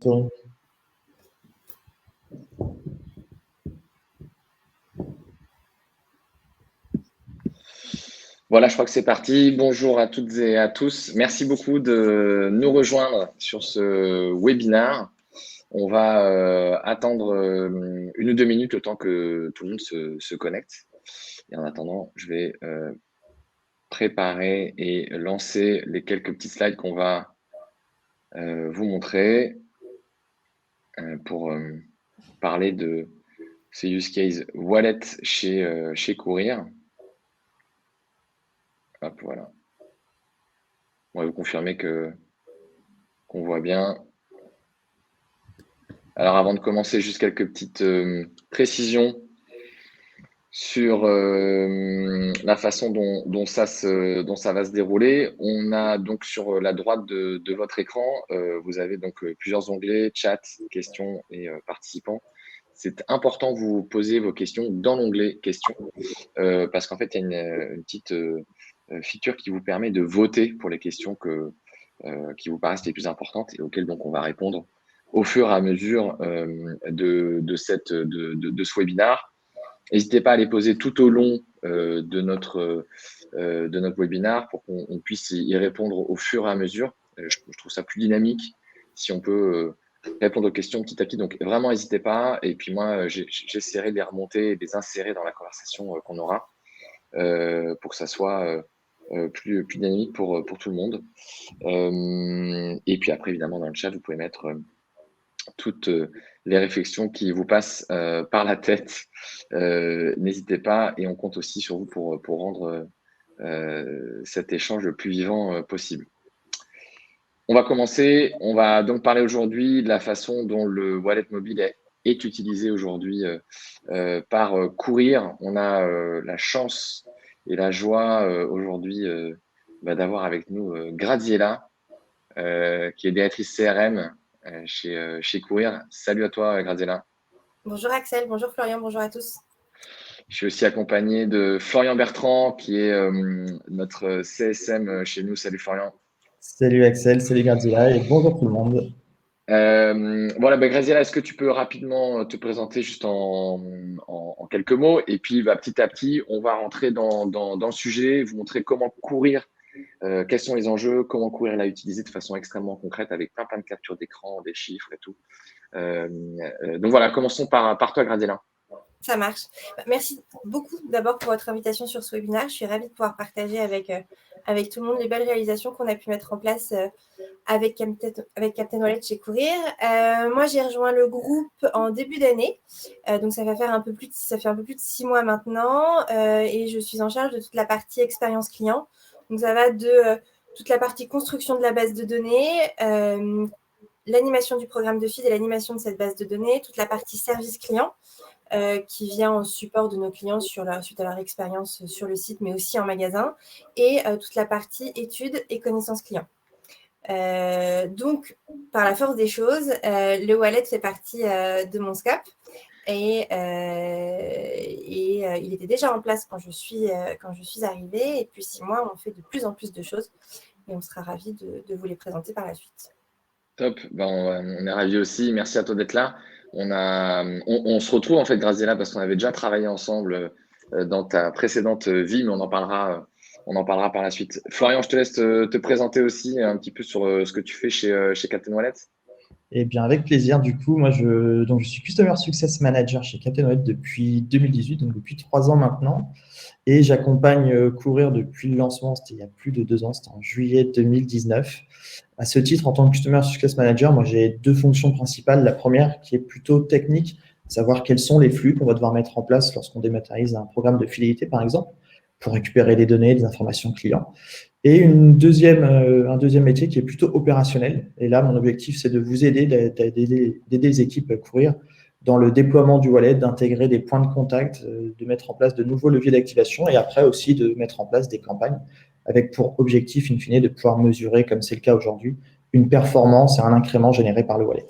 story. Voilà, je crois que c'est parti. Bonjour à toutes et à tous. Merci beaucoup de nous rejoindre sur ce webinaire. On va attendre 1 ou 2 minutes le temps que tout le monde se connecte. Et en attendant, je vais préparer et lancer les quelques petits slides qu'on va vous montrer pour parler de ce use case wallet chez Courir. Hop, voilà. On va vous confirmer qu'on voit bien. Alors, avant de commencer, juste quelques petites précisions sur la façon dont ça va se dérouler. On a donc sur la droite de votre écran, vous avez donc plusieurs onglets, chat, questions et participants. C'est important que vous posiez vos questions dans l'onglet questions parce qu'en fait, il y a une petite feature qui vous permet de voter pour les questions qui vous paraissent les plus importantes et auxquelles donc on va répondre au fur et à mesure de ce webinaire. N'hésitez pas à les poser tout au long de notre webinaire pour qu'on puisse y répondre au fur et à mesure. Je trouve ça plus dynamique si on peut répondre aux questions petit à petit. Donc, vraiment, n'hésitez pas. Et puis moi, j'essaierai de les remonter et de les insérer dans la conversation qu'on aura pour que ça soit plus dynamique pour tout le monde. Et puis après, évidemment, dans le chat, vous pouvez mettre toutes les réflexions qui vous passent par la tête. N'hésitez pas et on compte aussi sur vous pour rendre cet échange le plus vivant possible. On va commencer. On va donc parler aujourd'hui de la façon dont le wallet mobile est utilisé aujourd'hui par Courir. On a la chance et la joie aujourd'hui d'avoir avec nous Graziella, qui est directrice CRM chez Courir. Salut à toi, Graziella. Bonjour Axel, bonjour Florian, bonjour à tous. Je suis aussi accompagné de Florian Bertrand, qui est notre CSM chez nous. Salut Florian. Salut Axel, salut Graziella et bonjour tout le monde. Voilà, Graziella, est-ce que tu peux rapidement te présenter juste en quelques mots et puis petit à petit, on va rentrer dans le sujet, vous montrer comment Courir, quels sont les enjeux, comment Courir l'a utilisé de façon extrêmement concrète avec plein de captures d'écran, des chiffres et tout. Donc voilà, commençons par toi, Graziella. Ça marche. Merci beaucoup d'abord pour votre invitation sur ce webinaire. Je suis ravie de pouvoir partager avec tout le monde les belles réalisations qu'on a pu mettre en place avec Captain Wallet chez Courir. Moi, j'ai rejoint le groupe en début d'année. Donc, ça fait un peu plus de 6 mois maintenant. Et je suis en charge de toute la partie expérience client. Donc, ça va de toute la partie construction de la base de données, l'animation du programme de feed et l'animation de cette base de données, toute la partie service client, qui vient en support de nos clients suite à leur expérience sur le site, mais aussi en magasin, et toute la partie études et connaissances clients. Donc, par la force des choses, le wallet fait partie de mon scope et il était déjà en place quand je suis arrivée. Et puis 6 mois, on fait de plus en plus de choses et on sera ravis de vous les présenter par la suite. Top, on est ravis aussi. Merci à toi d'être là. On se retrouve en fait, Graziella, parce qu'on avait déjà travaillé ensemble dans ta précédente vie, mais on en parlera par la suite. Florian, je te laisse te présenter aussi un petit peu sur ce que tu fais chez Captain Wallet. Eh bien, avec plaisir. Du coup, moi, je suis Customer Success Manager chez Captain Wallet depuis 2018, donc depuis 3 ans maintenant. Et j'accompagne Courir depuis le lancement, c'était il y a plus de 2 ans, c'était en juillet 2019. À ce titre, en tant que Customer Success Manager, moi, j'ai 2 fonctions principales. La première, qui est plutôt technique, savoir quels sont les flux qu'on va devoir mettre en place lorsqu'on dématérialise un programme de fidélité, par exemple, pour récupérer des données, des informations clients. Et un deuxième métier qui est plutôt opérationnel. Et là, mon objectif, c'est de vous aider, d'aider les équipes à Courir dans le déploiement du wallet, d'intégrer des points de contact, de mettre en place de nouveaux leviers d'activation et après aussi de mettre en place des campagnes avec pour objectif, in fine, de pouvoir mesurer, comme c'est le cas aujourd'hui, une performance et un incrément généré par le wallet.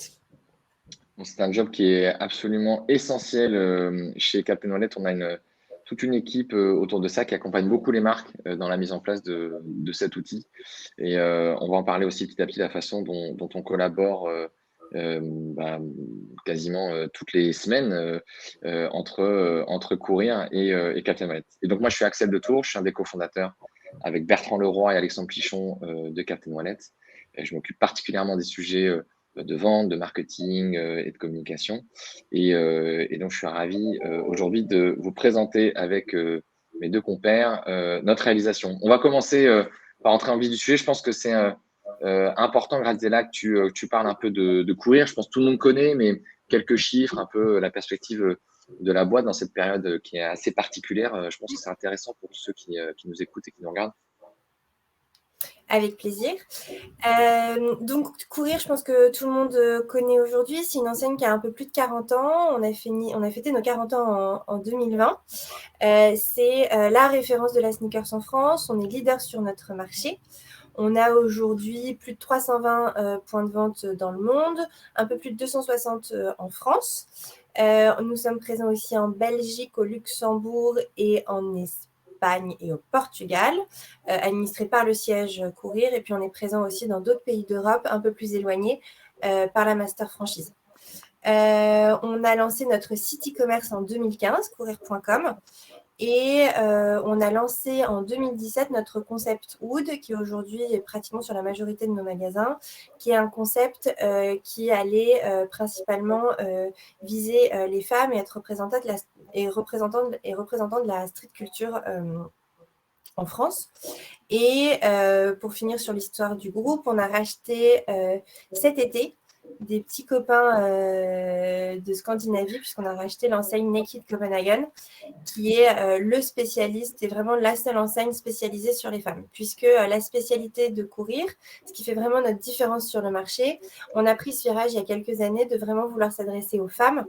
C'est un job qui est absolument essentiel chez Captain Wallet. On a toute une équipe autour de ça qui accompagne beaucoup les marques dans la mise en place de cet outil. Et on va en parler aussi petit à petit, la façon dont on collabore quasiment toutes les semaines entre courir et Captain Wallet. Et donc moi, je suis Axel de Tours, je suis un des cofondateurs avec Bertrand Leroy et Alexandre Pichon de Captain Wallet. Je m'occupe particulièrement des sujets de vente, de marketing et de communication. Et donc, je suis ravi aujourd'hui de vous présenter avec mes deux compères notre réalisation. On va commencer par entrer en vif du sujet. Je pense que c'est important, Graziella, que tu parles un peu de courir. Je pense que tout le monde connaît, mais quelques chiffres, un peu la perspective de la boîte dans cette période qui est assez particulière. Je pense que c'est intéressant pour tous ceux qui nous écoutent et qui nous regardent. Avec plaisir. Donc, Courir, je pense que tout le monde connaît aujourd'hui. C'est une enseigne qui a un peu plus de 40 ans. On a fêté nos 40 ans en 2020. C'est la référence de la sneakers en France. On est leader sur notre marché. On a aujourd'hui plus de 320 points de vente dans le monde, un peu plus de 260 en France. Nous sommes présents aussi en Belgique, au Luxembourg et en Espagne et au Portugal, administrés par le siège Courir. Et puis, on est présent aussi dans d'autres pays d'Europe un peu plus éloignés par la master franchise. On a lancé notre site e-commerce en 2015, courir.com. Et on a lancé en 2017 notre concept Wood, qui aujourd'hui est pratiquement sur la majorité de nos magasins, qui est un concept qui allait principalement viser les femmes et être représentant de la street culture en France. Et pour finir sur l'histoire du groupe, on a racheté cet été des petits copains de Scandinavie, puisqu'on a racheté l'enseigne Naked Copenhagen, qui est le spécialiste et vraiment la seule enseigne spécialisée sur les femmes, puisque la spécialité de Courir, ce qui fait vraiment notre différence sur le marché, on a pris ce virage il y a quelques années de vraiment vouloir s'adresser aux femmes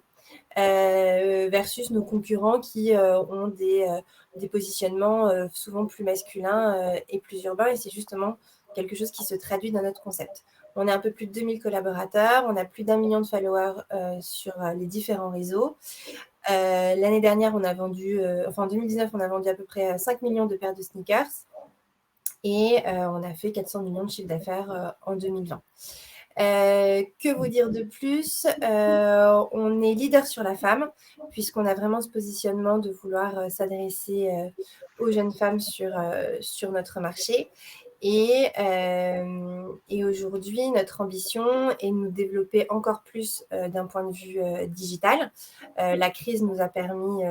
versus nos concurrents qui ont des positionnements souvent plus masculins et plus urbains, et c'est justement quelque chose qui se traduit dans notre concept. On a un peu plus de 2000 collaborateurs, on a plus d'1 million de followers sur les différents réseaux. L'année dernière, on a vendu, en 2019, on a vendu à peu près 5 millions de paires de sneakers et on a fait 400 millions de chiffre d'affaires en 2020. Que vous dire de plus? On est leader sur la femme, puisqu'on a vraiment ce positionnement de vouloir s'adresser aux jeunes femmes sur notre marché. Et aujourd'hui, notre ambition est de nous développer encore plus d'un point de vue digital. La crise nous a permis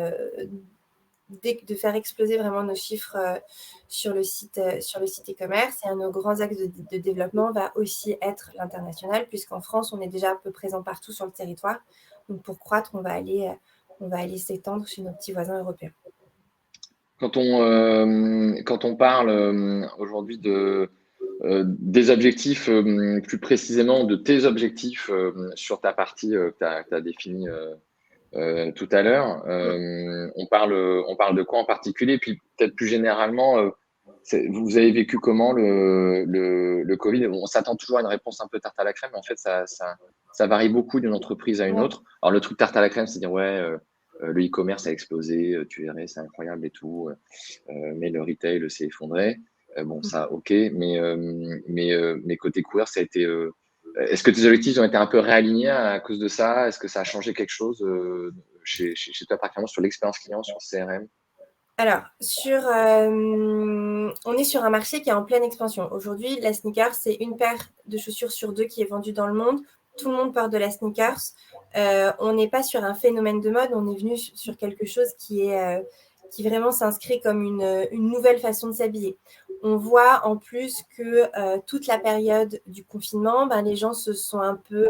de faire exploser vraiment nos chiffres sur le site e-commerce. Et un de nos grands axes de développement va aussi être l'international, puisqu'en France, on est déjà un peu présent partout sur le territoire. Donc, pour croître, on va aller s'étendre chez nos petits voisins européens. Quand on parle aujourd'hui des objectifs, plus précisément de tes objectifs sur ta partie que tu as définie tout à l'heure, on parle de quoi en particulier? Puis peut-être plus généralement, vous avez vécu comment le Covid? On s'attend toujours à une réponse un peu tarte à la crème, mais en fait, ça varie beaucoup d'une entreprise à une autre. Alors, le truc tarte à la crème, c'est dire, ouais, le e-commerce a explosé, tu verrais, c'est incroyable et tout, mais le retail s'est effondré. Bon, ça, ok, mais côté courir, ça a été. Est-ce que tes objectifs ont été un peu réalignés à cause de ça? Est-ce que ça a changé quelque chose chez toi, particulièrement sur l'expérience client, sur le CRM? Alors, on est sur un marché qui est en pleine expansion. Aujourd'hui, la sneaker, c'est une paire de chaussures sur 2 qui est vendue dans le monde. Tout le monde porte de la sneakers. On n'est pas sur un phénomène de mode, on est venu sur quelque chose qui vraiment s'inscrit comme une nouvelle façon de s'habiller. On voit en plus que toute la période du confinement, les gens se sont un peu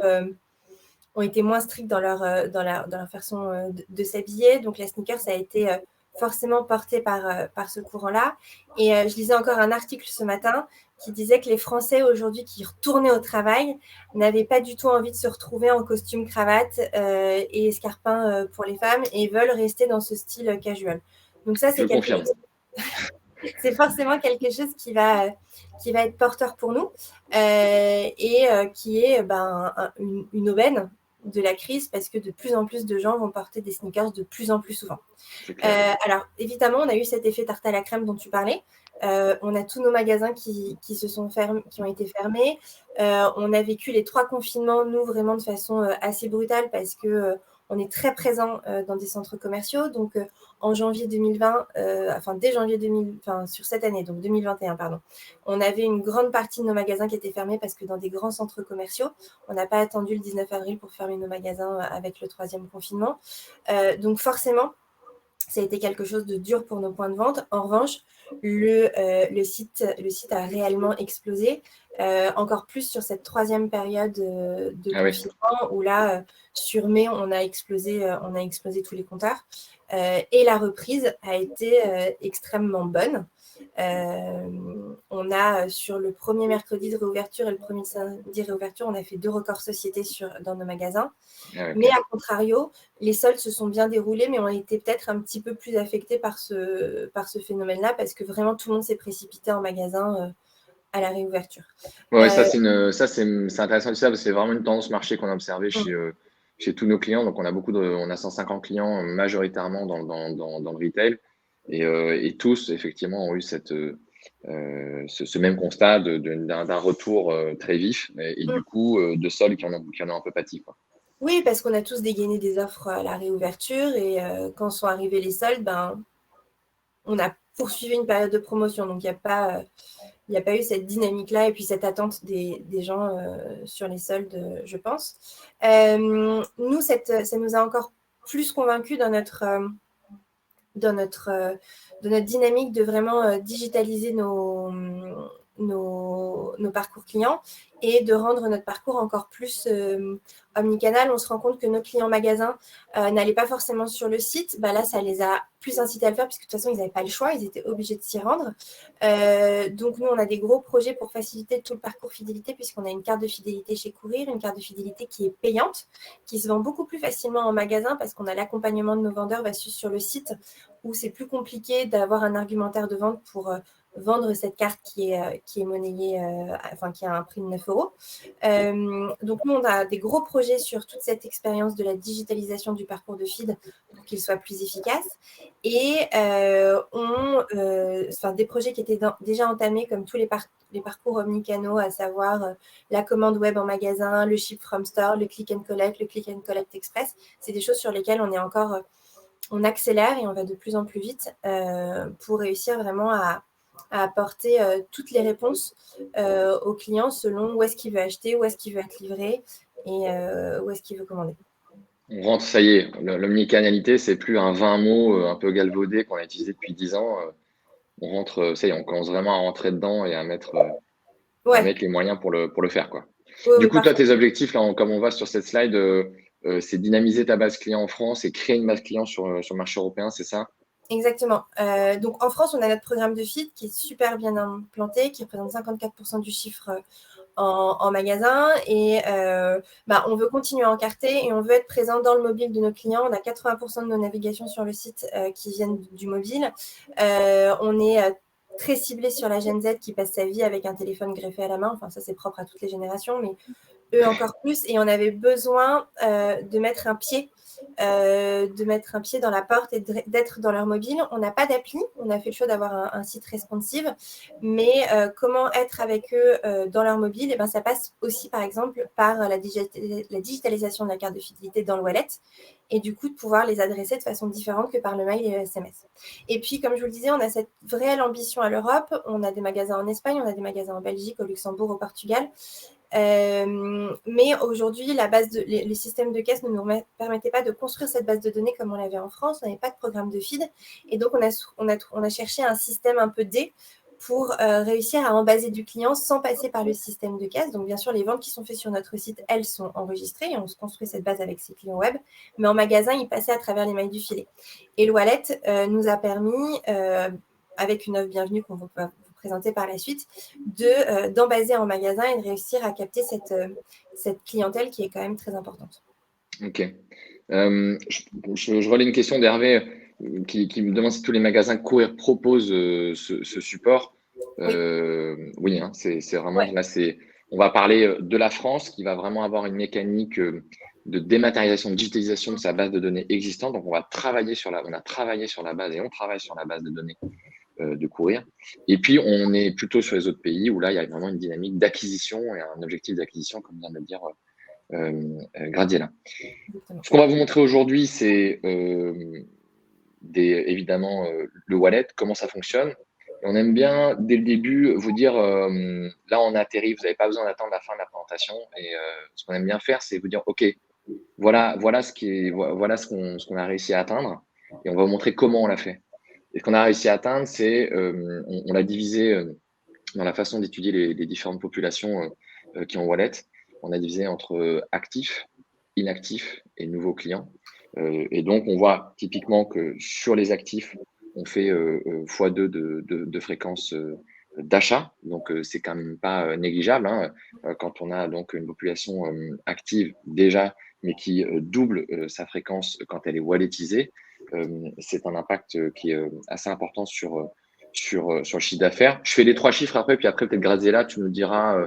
ont été moins stricts dans leur façon de s'habiller. Donc la sneaker, ça a été forcément porté par ce courant-là. Et je lisais encore un article ce matin qui disait que les Français aujourd'hui qui retournaient au travail n'avaient pas du tout envie de se retrouver en costume cravate et escarpin pour les femmes et veulent rester dans ce style casual. Donc ça, c'est quelque chose. C'est forcément quelque chose qui va être porteur pour nous et qui est une aubaine de la crise, parce que de plus en plus de gens vont porter des sneakers de plus en plus souvent. Alors, évidemment, on a eu cet effet tarte à la crème dont tu parlais. On a tous nos magasins qui ont été fermés. On a vécu les 3 confinements, nous, vraiment de façon assez brutale parce que on est très présent dans des centres commerciaux. Donc, en janvier 2020, dès janvier 2000, sur cette année, donc 2021, pardon, on avait une grande partie de nos magasins qui étaient fermés parce que dans des grands centres commerciaux, on n'a pas attendu le 19 avril pour fermer nos magasins avec le 3e confinement. Donc, forcément, ça a été quelque chose de dur pour nos points de vente. En revanche, le site a réellement explosé, encore plus sur cette 3e période de confinement où là, sur mai, on a explosé tous les compteurs. Et la reprise a été extrêmement bonne. On a, sur le premier mercredi de réouverture et le premier samedi de réouverture, on a fait 2 records société dans nos magasins. Mais à contrario, les soldes se sont bien déroulés, mais ont été peut-être un petit peu plus affectés par ce phénomène-là, parce que vraiment tout le monde s'est précipité en magasin à la réouverture. Ouais, ça c'est intéressant de ça, parce que c'est vraiment une tendance marché qu'on a observée chez tous nos clients. Donc on a 150 clients majoritairement dans le retail, et tous effectivement ont eu ce même constat d'un retour très vif et du coup de soldes qui en ont un peu pâti, quoi. Oui, parce qu'on a tous dégainé des offres à la réouverture et quand sont arrivés les soldes, on a poursuivi une période de promotion. Donc, il n'y a pas eu cette dynamique-là et puis cette attente des gens sur les soldes, je pense. Nous, ça nous a encore plus convaincus dans notre dynamique de vraiment digitaliser nos parcours clients et de rendre notre parcours encore plus omnicanal. On se rend compte que nos clients magasins n'allaient pas forcément sur le site. Là, ça les a plus incités à le faire puisque de toute façon, ils n'avaient pas le choix. Ils étaient obligés de s'y rendre. Donc, nous, on a des gros projets pour faciliter tout le parcours fidélité puisqu'on a une carte de fidélité chez Courir, une carte de fidélité qui est payante, qui se vend beaucoup plus facilement en magasin parce qu'on a l'accompagnement de nos vendeurs versus sur le site où c'est plus compliqué d'avoir un argumentaire de vente pour vendre cette carte qui est monnayée, qui a un prix de 9 €. Donc, nous, on a des gros projets sur toute cette expérience de la digitalisation du parcours de feed pour qu'il soit plus efficace. Et des projets qui étaient déjà entamés, comme tous les parcours omnicanaux, à savoir la commande web en magasin, le ship from store, le click and collect express. C'est des choses sur lesquelles on accélère et on va de plus en plus vite pour réussir vraiment à apporter toutes les réponses au client selon où est-ce qu'il veut acheter, où est-ce qu'il veut être livré et où est-ce qu'il veut commander. On rentre, ça y est, l'omnicanalité, c'est plus un 20 mots un peu galvaudé qu'on a utilisé depuis 10 ans. On rentre, ça y est, on commence vraiment à rentrer dedans et à mettre les moyens pour le faire, quoi. Du coup, toi, tes objectifs, là, comme on voit sur cette slide, c'est dynamiser ta base client en France et créer une base client sur le marché européen, c'est ça? Exactement. Donc, en France, on a notre programme de feed qui est super bien implanté, qui représente 54% du chiffre en magasin. Et on veut continuer à encarter et on veut être présent dans le mobile de nos clients. On a 80% de nos navigations sur le site qui viennent du mobile. On est très ciblé sur la Gen Z qui passe sa vie avec un téléphone greffé à la main. Enfin, ça, c'est propre à toutes les générations, mais eux encore plus. Et on avait besoin de mettre un pied dans la porte et d'être dans leur mobile. On n'a pas d'appli, on a fait le choix d'avoir un site responsive, mais comment être avec eux dans leur mobile, et ça passe aussi par exemple par la digitalisation de la carte de fidélité dans le wallet et du coup de pouvoir les adresser de façon différente que par le mail et le SMS. Et puis comme je vous le disais, on a cette réelle ambition à l'Europe, on a des magasins en Espagne, on a des magasins en Belgique, au Luxembourg, au Portugal. Mais aujourd'hui, les systèmes de caisse ne nous permettaient pas de construire cette base de données comme on l'avait en France. On n'avait pas de programme de feed. Et donc, on a cherché un système un peu D pour réussir à embaser du client sans passer par le système de caisse. Donc, bien sûr, les ventes qui sont faites sur notre site, elles sont enregistrées et on se construit cette base avec ses clients web. Mais en magasin, ils passaient à travers les mailles du filet. Et le wallet nous a permis, avec une offre bienvenue qu'on va présenter par la suite, d'embaser en magasin et de réussir à capter cette clientèle qui est quand même très importante. Ok. Je relais une question d'Hervé qui me demande si tous les magasins Courir proposent ce support. Oui, hein, c'est vraiment là, on va parler de la France qui va vraiment avoir une mécanique de dématérialisation, de digitalisation de sa base de données existante. Donc, on a travaillé sur la base et on travaille sur la base de données de courir. Et puis, on est plutôt sur les autres pays où là, il y a vraiment une dynamique d'acquisition et un objectif d'acquisition, comme vient de le dire Gradiella. Ce qu'on va vous montrer aujourd'hui, c'est évidemment le wallet, comment ça fonctionne. Et on aime bien, dès le début, vous dire, là, on atterrit, vous n'avez pas besoin d'attendre la fin de la présentation. Et ce qu'on aime bien faire, c'est vous dire, OK, voilà ce qu'on a réussi à atteindre. Et on va vous montrer comment on l'a fait. Et ce qu'on a réussi à atteindre, c'est, on l'a divisé dans la façon d'étudier les différentes populations qui ont wallet. On a divisé entre actifs, inactifs et nouveaux clients. Et donc, on voit typiquement que sur les actifs, on fait x2 de fréquence d'achat. Donc, c'est quand même pas négligeable hein, quand on a donc une population active déjà, mais qui double sa fréquence quand elle est walletisée. C'est un impact qui est assez important sur le chiffre d'affaires. Je fais les 3 chiffres après, puis après, peut-être Graziella, tu nous diras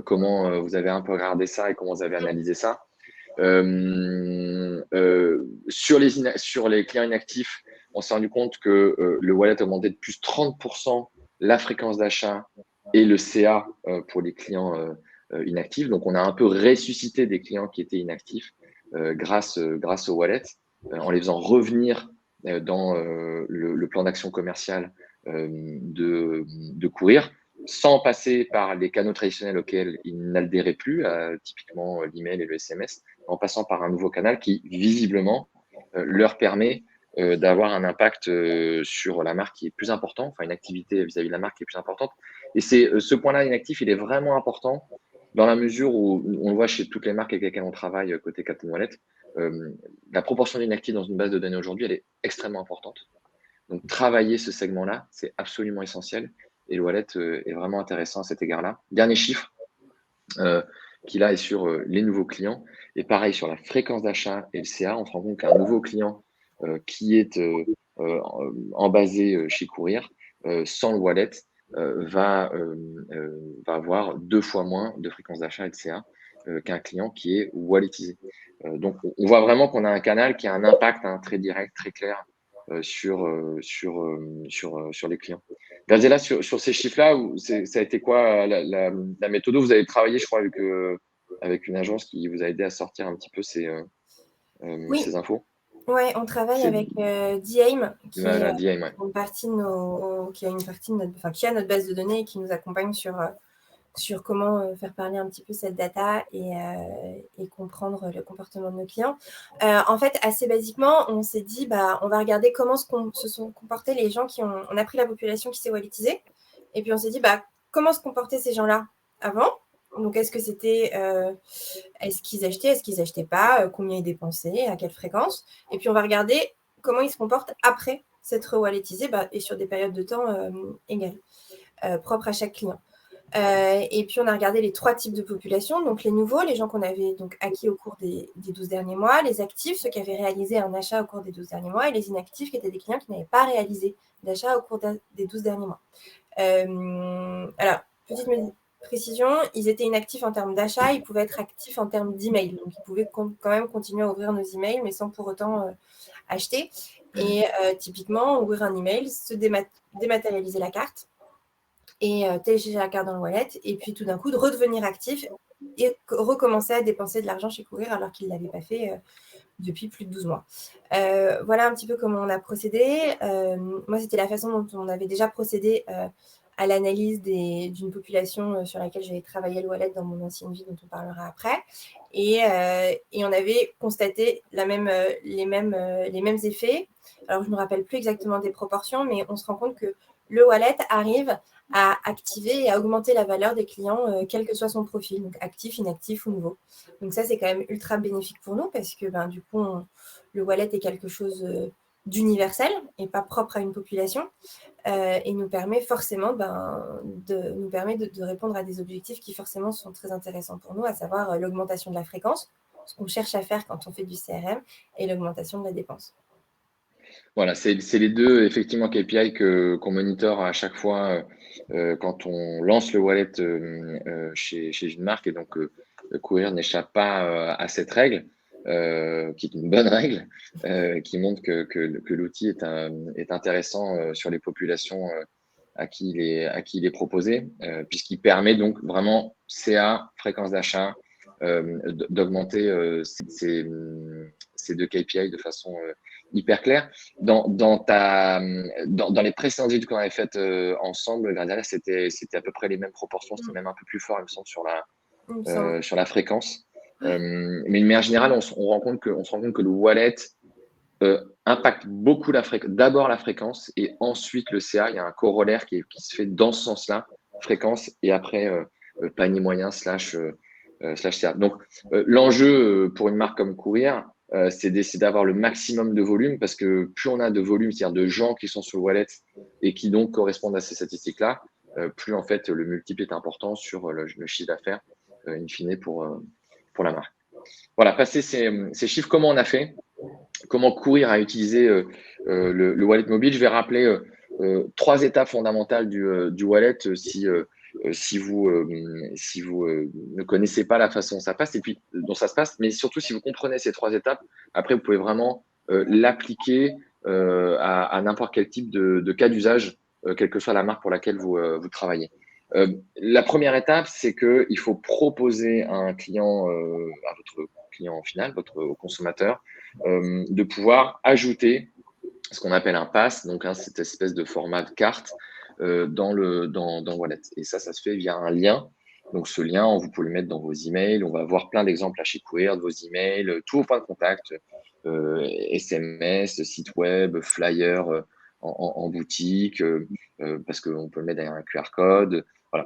comment vous avez un peu regardé ça et comment vous avez analysé ça. Sur les clients inactifs, on s'est rendu compte que le wallet a augmenté de plus 30% la fréquence d'achat et le CA pour les clients inactifs. Donc, on a un peu ressuscité des clients qui étaient inactifs grâce au wallet, en les faisant revenir dans le plan d'action commercial de courir, sans passer par les canaux traditionnels auxquels ils n'adhéraient plus, typiquement l'email et le SMS, en passant par un nouveau canal qui, visiblement, leur permet d'avoir un impact sur la marque qui est plus important, enfin une activité vis-à-vis de la marque qui est plus importante. Et c'est ce point-là inactif, il est vraiment important dans la mesure où on le voit chez toutes les marques avec lesquelles on travaille côté Captain Wallet, la proportion d'inactifs dans une base de données aujourd'hui, elle est extrêmement importante. Donc, travailler ce segment-là, c'est absolument essentiel. Et le wallet est vraiment intéressant à cet égard-là. Dernier chiffre qui là est sur les nouveaux clients. Et pareil, sur la fréquence d'achat et le CA, on se rend compte qu'un nouveau client qui est embasé chez Courir, sans le wallet, va avoir 2 fois moins de fréquence d'achat et de CA qu'un client qui est walletisé. Donc, on voit vraiment qu'on a un canal qui a un impact très direct, très clair sur les clients. Graziella, sur ces chiffres-là, ça a été quoi la méthode? Vous avez travaillé, je crois, avec une agence qui vous a aidé à sortir un petit peu ces infos. Oui, on travaille avec D-AIM, qui a une partie de notre base de données et qui nous accompagne sur comment faire parler un petit peu cette data et comprendre le comportement de nos clients. En fait, assez basiquement, on s'est dit, on va regarder comment se sont comportés les gens on a pris la population qui s'est walletisée, et puis on s'est dit, comment se comportaient ces gens-là avant? Donc, est-ce que c'était, est-ce qu'ils achetaient pas, combien ils dépensaient, à quelle fréquence? Et puis, on va regarder comment ils se comportent après s'être walletisés et sur des périodes de temps égales, propres à chaque client. Et puis, on a regardé les 3 types de populations, donc les nouveaux, les gens qu'on avait donc acquis au cours des 12 derniers mois, les actifs, ceux qui avaient réalisé un achat au cours des 12 derniers mois, et les inactifs, qui étaient des clients qui n'avaient pas réalisé d'achat au cours des 12 derniers mois. Alors, petite précision, ils étaient inactifs en termes d'achat, ils pouvaient être actifs en termes d'email, donc ils pouvaient quand même continuer à ouvrir nos emails, mais sans pour autant acheter. Et typiquement, ouvrir un email, se dématérialiser la carte, et télécharger la carte dans le wallet, et puis tout d'un coup de redevenir actif et recommencer à dépenser de l'argent chez Courir alors qu'il ne l'avait pas fait depuis plus de 12 mois. Voilà un petit peu comment on a procédé. Moi, c'était la façon dont on avait déjà procédé à l'analyse d'une population sur laquelle j'avais travaillé le wallet dans mon ancienne vie, dont on parlera après. Et on avait constaté les mêmes effets. Alors, je ne me rappelle plus exactement des proportions, mais on se rend compte que le wallet arrive à activer et à augmenter la valeur des clients, quel que soit son profil, donc actif, inactif ou nouveau. Donc ça, c'est quand même ultra bénéfique pour nous parce que du coup, le wallet est quelque chose d'universel et pas propre à une population et nous permet forcément de répondre à des objectifs qui forcément sont très intéressants pour nous, à savoir l'augmentation de la fréquence, ce qu'on cherche à faire quand on fait du CRM, et l'augmentation de la dépense. Voilà, c'est les 2 effectivement KPI qu'on monitore à chaque fois quand on lance le wallet chez une marque, et donc Courir n'échappe pas à cette règle. qui est une bonne règle, qui montre que l'outil est intéressant sur les populations à qui il est proposé, puisqu'il permet donc vraiment CA, fréquence d'achat, d'augmenter ces deux KPI de façon hyper claire. Dans les précédentes études qu'on avait faites ensemble, Gradiala, c'était à peu près les mêmes proportions, c'était même un peu plus fort, il me semble, sur la fréquence. Mais de manière générale, on se rend compte que le wallet impacte beaucoup d'abord la fréquence et ensuite le CA. Il y a un corollaire qui se fait dans ce sens-là, fréquence et après panier moyen slash CA. Donc, l'enjeu pour une marque comme Courir, c'est d'essayer d'avoir le maximum de volume parce que plus on a de volume, c'est-à-dire de gens qui sont sur le wallet et qui donc correspondent à ces statistiques-là, plus en fait le multiple est important sur le chiffre d'affaires in fine pour la marque. Voilà, passer ces chiffres, comment on a fait, comment Courir a utilisé le wallet mobile. Je vais rappeler 3 étapes fondamentales du wallet si vous ne connaissez pas la façon dont ça passe et puis dont ça se passe, mais surtout si vous comprenez ces 3 étapes, après vous pouvez vraiment l'appliquer à n'importe quel type de cas d'usage, quelle que soit la marque pour laquelle vous travaillez. La première étape, c'est qu'il faut proposer à un client, à votre client final, votre consommateur, de pouvoir ajouter ce qu'on appelle un pass, donc cette espèce de format de carte dans Wallet. Et ça se fait via un lien. Donc ce lien, vous pouvez le mettre dans vos emails. On va voir plein d'exemples à chez Courir de vos emails, tous vos points de contact, SMS, site web, flyer en boutique, parce qu'on peut le mettre derrière un QR code. Voilà.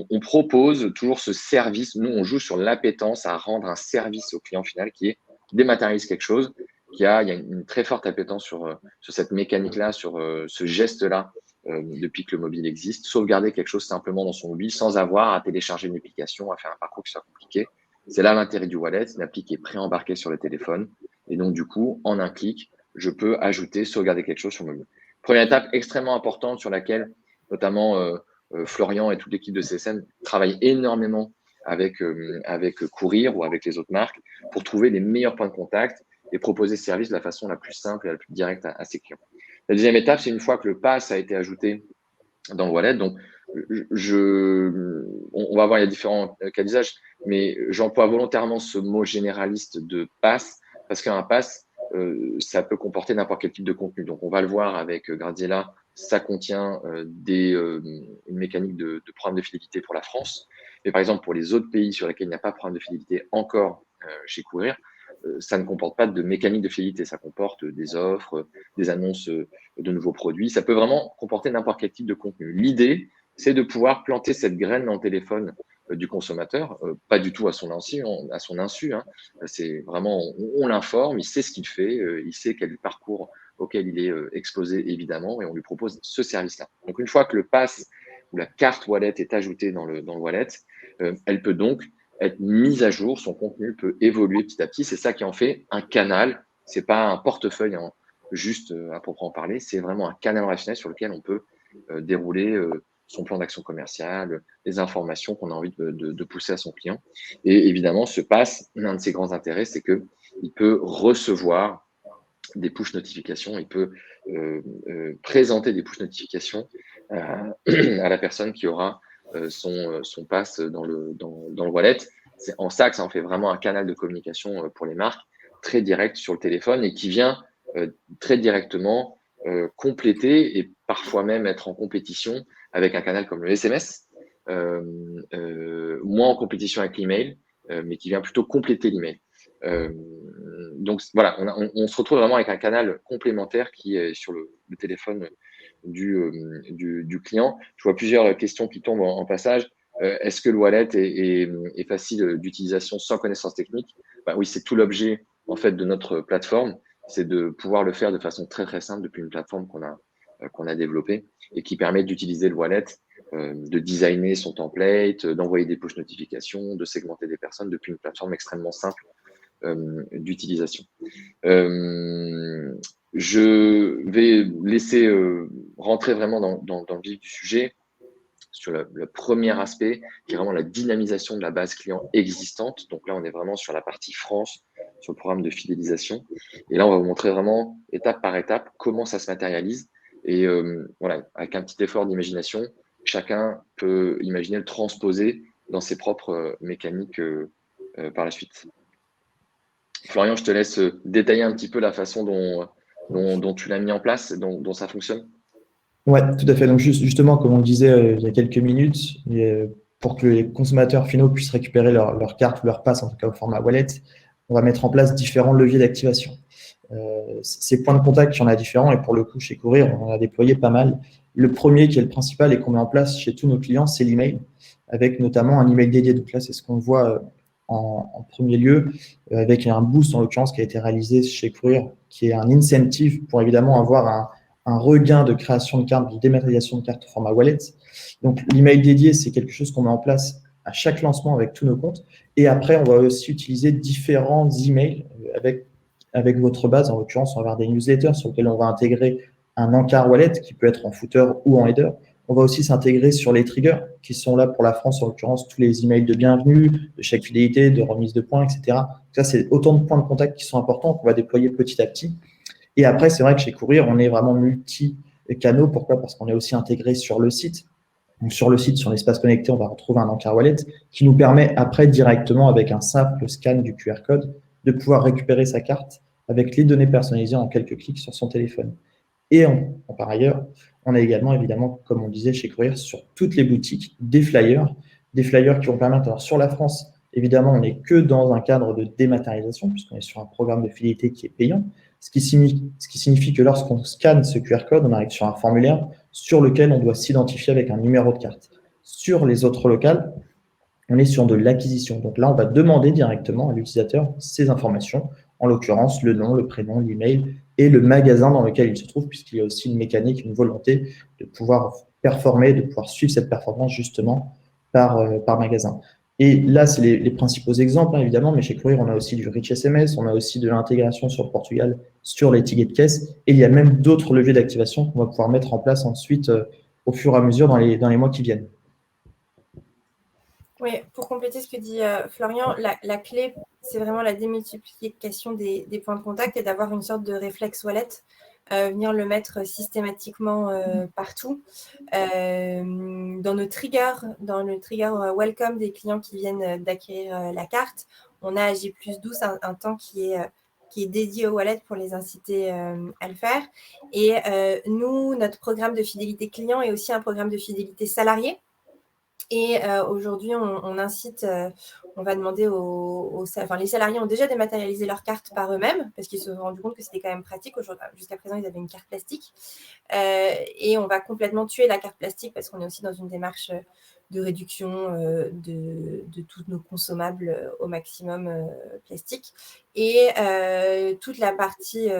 On propose toujours ce service. Nous, on joue sur l'appétence à rendre un service au client final qui dématérialise quelque chose, il y a une très forte appétence sur cette mécanique-là, sur ce geste-là, depuis que le mobile existe. Sauvegarder quelque chose simplement dans son mobile sans avoir à télécharger une application, à faire un parcours qui soit compliqué. C'est là l'intérêt du wallet, une appli qui est pré-embarquée sur le téléphone. Et donc, du coup, en un clic, je peux ajouter, sauvegarder quelque chose sur le mobile. Première étape extrêmement importante sur laquelle, notamment, Florian et toute l'équipe de CSM travaillent énormément avec Courir ou avec les autres marques pour trouver les meilleurs points de contact et proposer ce service de la façon la plus simple et la plus directe à ses clients. La deuxième étape, c'est une fois que le pass a été ajouté dans le wallet. Donc, on va voir, il y a différents cas d'usage, mais j'emploie volontairement ce mot généraliste de pass parce qu'un pass, ça peut comporter n'importe quel type de contenu. Donc, on va le voir avec Gradiela, ça contient une mécanique de programme de fidélité pour la France. Mais par exemple, pour les autres pays sur lesquels il n'y a pas de programme de fidélité encore chez Courir, ça ne comporte pas de mécanique de fidélité. Ça comporte des offres, des annonces de nouveaux produits. Ça peut vraiment comporter n'importe quel type de contenu. L'idée, c'est de pouvoir planter cette graine dans le téléphone du consommateur, pas du tout à son insu. Hein. C'est vraiment, on l'informe, il sait ce qu'il fait, il sait quel parcours auquel il est exposé évidemment, et on lui propose ce service-là. Donc une fois que le pass ou la carte wallet est ajoutée dans le wallet, elle peut donc être mise à jour, son contenu peut évoluer petit à petit. C'est ça qui en fait un canal. C'est pas un portefeuille juste à proprement parler. C'est vraiment un canal relationnel sur lequel on peut dérouler son plan d'action commerciale, les informations qu'on a envie de pousser à son client. Et évidemment, ce pass, l'un de ses grands intérêts, c'est qu'il peut recevoir des push notifications, il peut présenter des push notifications à la personne qui aura son pass dans le wallet. C'est en ça que ça en fait vraiment un canal de communication pour les marques, très direct sur le téléphone et qui vient très directement compléter et parfois même être en compétition avec un canal comme le SMS, moins en compétition avec l'email, mais qui vient plutôt compléter l'email. Donc voilà, on se retrouve vraiment avec un canal complémentaire qui est sur le téléphone du client. Je vois plusieurs questions qui tombent en passage. Est-ce que le wallet est facile d'utilisation sans connaissance technique? Oui, c'est tout l'objet en fait de notre plateforme, c'est de pouvoir le faire de façon très très simple depuis une plateforme qu'on a développée et qui permet d'utiliser le wallet, de designer son template, d'envoyer des push notifications, de segmenter des personnes depuis une plateforme extrêmement simple d'utilisation. Je vais laisser rentrer vraiment dans le vif du sujet sur le premier aspect, qui est vraiment la dynamisation de la base client existante. Donc là, on est vraiment sur la partie France, sur le programme de fidélisation. Et là, on va vous montrer vraiment étape par étape comment ça se matérialise. Et voilà, avec un petit effort d'imagination, chacun peut imaginer le transposer dans ses propres mécaniques par la suite. Florian, je te laisse détailler un petit peu la façon dont tu l'as mis en place, dont ça fonctionne. Ouais, tout à fait. Donc justement, comme on le disait il y a quelques minutes, pour que les consommateurs finaux puissent récupérer leur carte ou leur passe, en tout cas au format wallet, on va mettre en place différents leviers d'activation. Ces points de contact, il y en a différents, et pour le coup, chez Courir, on en a déployé pas mal. Le premier, qui est le principal et qu'on met en place chez tous nos clients, c'est l'email, avec notamment un email dédié. Donc là, c'est ce qu'on voit en premier lieu, avec un boost, en l'occurrence, qui a été réalisé chez Courir, qui est un incentive pour évidemment avoir un regain de création de cartes, de dématérialisation de cartes au format wallet. Donc, l'email dédié, c'est quelque chose qu'on met en place à chaque lancement avec tous nos comptes. Et après, on va aussi utiliser différents emails avec votre base. En l'occurrence, on va avoir des newsletters sur lesquels on va intégrer un encart wallet qui peut être en footer ou en header. On va aussi s'intégrer sur les triggers qui sont là pour la France, en l'occurrence, tous les emails de bienvenue, de chèque fidélité, de remise de points, etc. Ça, c'est autant de points de contact qui sont importants qu'on va déployer petit à petit. Et après, c'est vrai que chez Courir, on est vraiment multi-canaux. Pourquoi ? Parce qu'on est aussi intégré sur le site. Donc, sur le site, sur l'espace connecté, on va retrouver un encart wallet qui nous permet après directement, avec un simple scan du QR code, de pouvoir récupérer sa carte avec les données personnalisées en quelques clics sur son téléphone. Et par ailleurs, on a également, évidemment, comme on disait chez Courir, sur toutes les boutiques, des flyers qui vont permettre, alors sur la France, évidemment, on n'est que dans un cadre de dématérialisation, puisqu'on est sur un programme de fidélité qui est payant, ce qui signifie que lorsqu'on scanne ce QR code, on arrive sur un formulaire sur lequel on doit s'identifier avec un numéro de carte. Sur les autres locales, on est sur de l'acquisition. Donc là, on va demander directement à l'utilisateur ces informations, en l'occurrence le nom, le prénom, l'email et le magasin dans lequel il se trouve, puisqu'il y a aussi une mécanique, une volonté de pouvoir performer, de pouvoir suivre cette performance justement par magasin. Et là, c'est les principaux exemples, hein, évidemment, mais chez Courir, on a aussi du Rich SMS, on a aussi de l'intégration sur le Portugal, sur les tickets de caisse, et il y a même d'autres leviers d'activation qu'on va pouvoir mettre en place ensuite au fur et à mesure dans les mois qui viennent. Oui, pour compléter ce que dit Florian, la clé, c'est vraiment la démultiplication des points de contact et d'avoir une sorte de réflexe wallet, venir le mettre systématiquement partout. Dans le trigger welcome des clients qui viennent d'acquérir la carte, on a J+12, un temps qui est dédié au wallet pour les inciter à le faire. Et nous, notre programme de fidélité client est aussi un programme de fidélité salarié. Et aujourd'hui, on incite, on va demander les salariés ont déjà dématérialisé leurs cartes par eux-mêmes parce qu'ils se sont rendus compte que c'était quand même pratique. Jusqu'à présent, ils avaient une carte plastique. Et on va complètement tuer la carte plastique parce qu'on est aussi dans une démarche de réduction de tous nos consommables au maximum plastique. Et toute la partie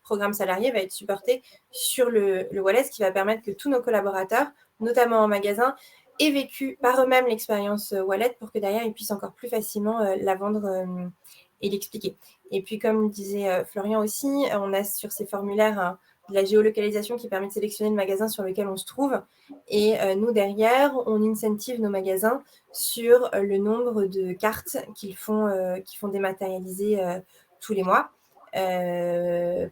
programme salarié va être supportée sur le wallet, ce qui va permettre que tous nos collaborateurs, notamment en magasin, aient vécu par eux-mêmes l'expérience wallet pour que derrière, ils puissent encore plus facilement la vendre et l'expliquer. Et puis, comme disait Florian aussi, on a sur ces formulaires de la géolocalisation qui permet de sélectionner le magasin sur lequel on se trouve. Et nous, derrière, on incentive nos magasins sur le nombre de cartes qu'ils font dématérialiser tous les mois.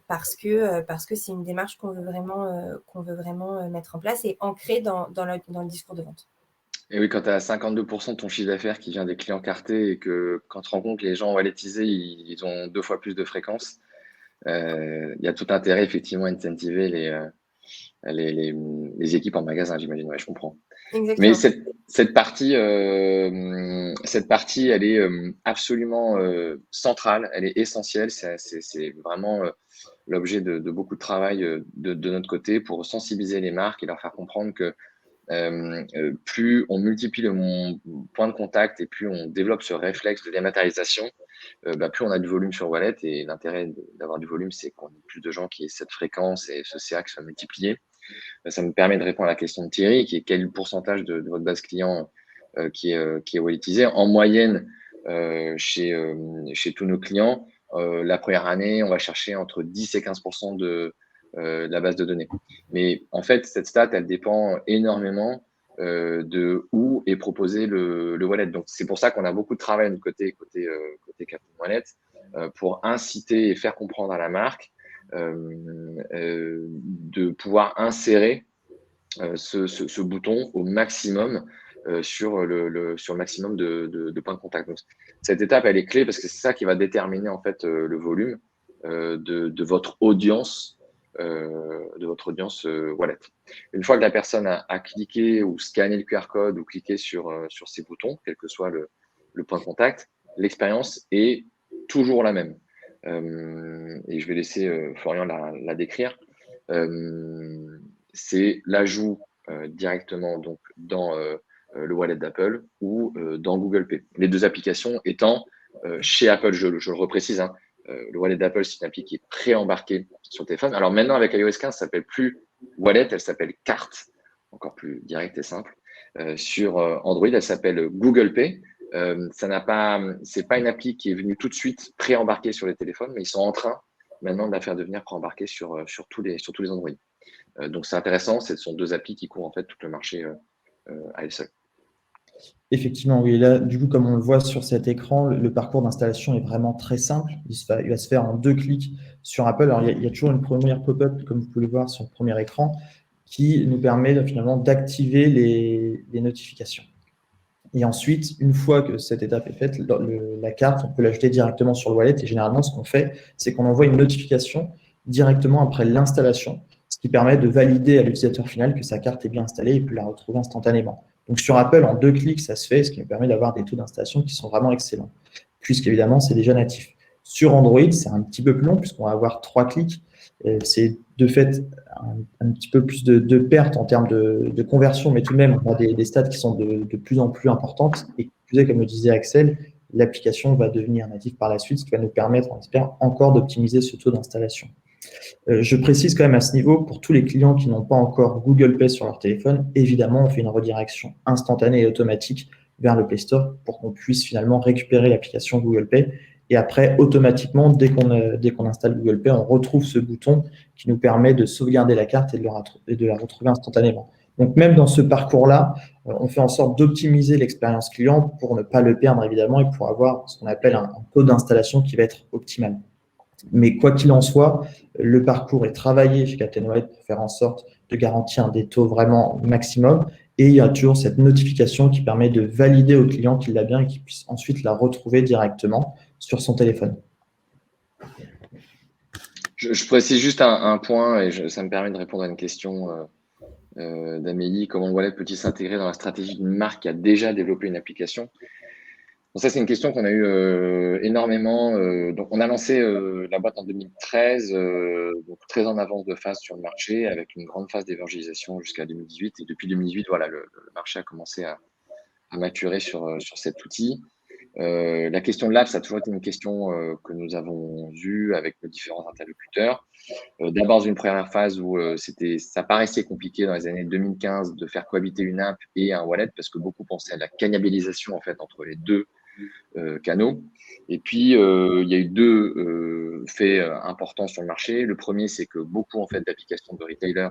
Parce que c'est une démarche qu'on veut vraiment mettre en place et ancrer dans le discours de vente. Et oui, quand tu as 52% de ton chiffre d'affaires qui vient des clients cartés et que quand tu te rends compte que les gens walletisés, ils ont 2 fois plus de fréquence, il y a tout intérêt effectivement à incentiver les équipes en magasin, j'imagine. Ouais, je comprends. Exactement. Mais cette partie, elle est absolument centrale, elle est essentielle. C'est vraiment l'objet de beaucoup de travail de notre côté pour sensibiliser les marques et leur faire comprendre que plus on multiplie le point de contact et plus on développe ce réflexe de dématérialisation, plus on a du volume sur Wallet. Et l'intérêt d'avoir du volume, c'est qu'on ait plus de gens qui aient cette fréquence et ce CA qui soit multiplié. Ça me permet de répondre à la question de Thierry, qui est quel pourcentage de votre base client qui est walletisé. En moyenne, chez tous nos clients, la première année, on va chercher entre 10 et 15% de la base de données. Mais en fait, cette stat, elle dépend énormément de où est proposé le wallet. Donc, c'est pour ça qu'on a beaucoup de travail de côté Captain Wallet pour inciter et faire comprendre à la marque de pouvoir insérer ce bouton au maximum sur le maximum de points de contact. Donc, cette étape, elle est clé parce que c'est ça qui va déterminer en fait le volume de votre audience wallet. Une fois que la personne a cliqué ou scanné le QR code ou cliqué sur ces boutons, quel que soit le point de contact, l'expérience est toujours la même. Et je vais laisser Florian la décrire. C'est l'ajout directement donc, dans le wallet d'Apple ou dans Google Pay. Les deux applications étant chez Apple, je le reprécise, hein, le wallet d'Apple, c'est une appli qui est pré-embarquée sur le téléphone. Alors maintenant, avec iOS 15, ça ne s'appelle plus wallet, elle s'appelle carte, encore plus direct et simple. Sur Android, elle s'appelle Google Pay. C'est pas une appli qui est venue tout de suite pré-embarquée sur les téléphones, mais ils sont en train maintenant de la faire devenir pré-embarquée sur tous les Android. Donc c'est intéressant, ce sont deux applis qui couvrent en fait tout le marché à elles seules. Effectivement, oui. Là, du coup, comme on le voit sur cet écran, le parcours d'installation est vraiment très simple. Il va se faire en 2 clics sur Apple. Alors, il y a toujours une première pop-up, comme vous pouvez le voir sur le premier écran, qui nous permet finalement d'activer les notifications. Et ensuite, une fois que cette étape est faite, la carte, on peut l'ajouter directement sur le wallet. Et généralement, ce qu'on fait, c'est qu'on envoie une notification directement après l'installation, ce qui permet de valider à l'utilisateur final que sa carte est bien installée et peut la retrouver instantanément. Donc sur Apple, en 2 clics, ça se fait, ce qui nous permet d'avoir des taux d'installation qui sont vraiment excellents, puisqu'évidemment, c'est déjà natif. Sur Android, c'est un petit peu plus long, puisqu'on va avoir 3 clics. C'est de fait un petit peu plus de perte en termes de conversion, mais tout de même, on a des stats qui sont de plus en plus importantes. Et plus est, comme le disait Axel, l'application va devenir native par la suite, ce qui va nous permettre, on espère, encore d'optimiser ce taux d'installation. Je précise quand même à ce niveau, pour tous les clients qui n'ont pas encore Google Pay sur leur téléphone, évidemment, on fait une redirection instantanée et automatique vers le Play Store pour qu'on puisse finalement récupérer l'application Google Pay. Et après, automatiquement, dès qu'on installe Google Pay, on retrouve ce bouton qui nous permet de sauvegarder la carte et de la retrouver instantanément. Donc, même dans ce parcours-là, on fait en sorte d'optimiser l'expérience client pour ne pas le perdre, évidemment, et pour avoir ce qu'on appelle un taux d'installation qui va être optimal. Mais quoi qu'il en soit, le parcours est travaillé chez Captain Wallet pour faire en sorte de garantir des taux vraiment maximum. Et il y a toujours cette notification qui permet de valider au client qu'il l'a bien et qu'il puisse ensuite la retrouver directement sur son téléphone. Je précise juste un point et ça me permet de répondre à une question d'Amélie. Comment le wallet peut-il s'intégrer dans la stratégie d'une marque qui a déjà développé une application? Donc ça, c'est une question qu'on a eu énormément. Donc, on a lancé la boîte en 2013, donc très en avance de phase sur le marché, avec une grande phase d'évangélisation jusqu'à 2018. Et depuis 2018, voilà, le marché a commencé à maturer sur cet outil. La question de l'app, ça a toujours été une question que nous avons eue avec nos différents interlocuteurs. D'abord, dans une première phase où ça paraissait compliqué dans les années 2015 de faire cohabiter une app et un wallet, parce que beaucoup pensaient à la cannibalisation en fait entre les deux canaux. Et puis, il y a eu 2 faits importants sur le marché. Le premier, c'est que beaucoup en fait d'applications de retailers,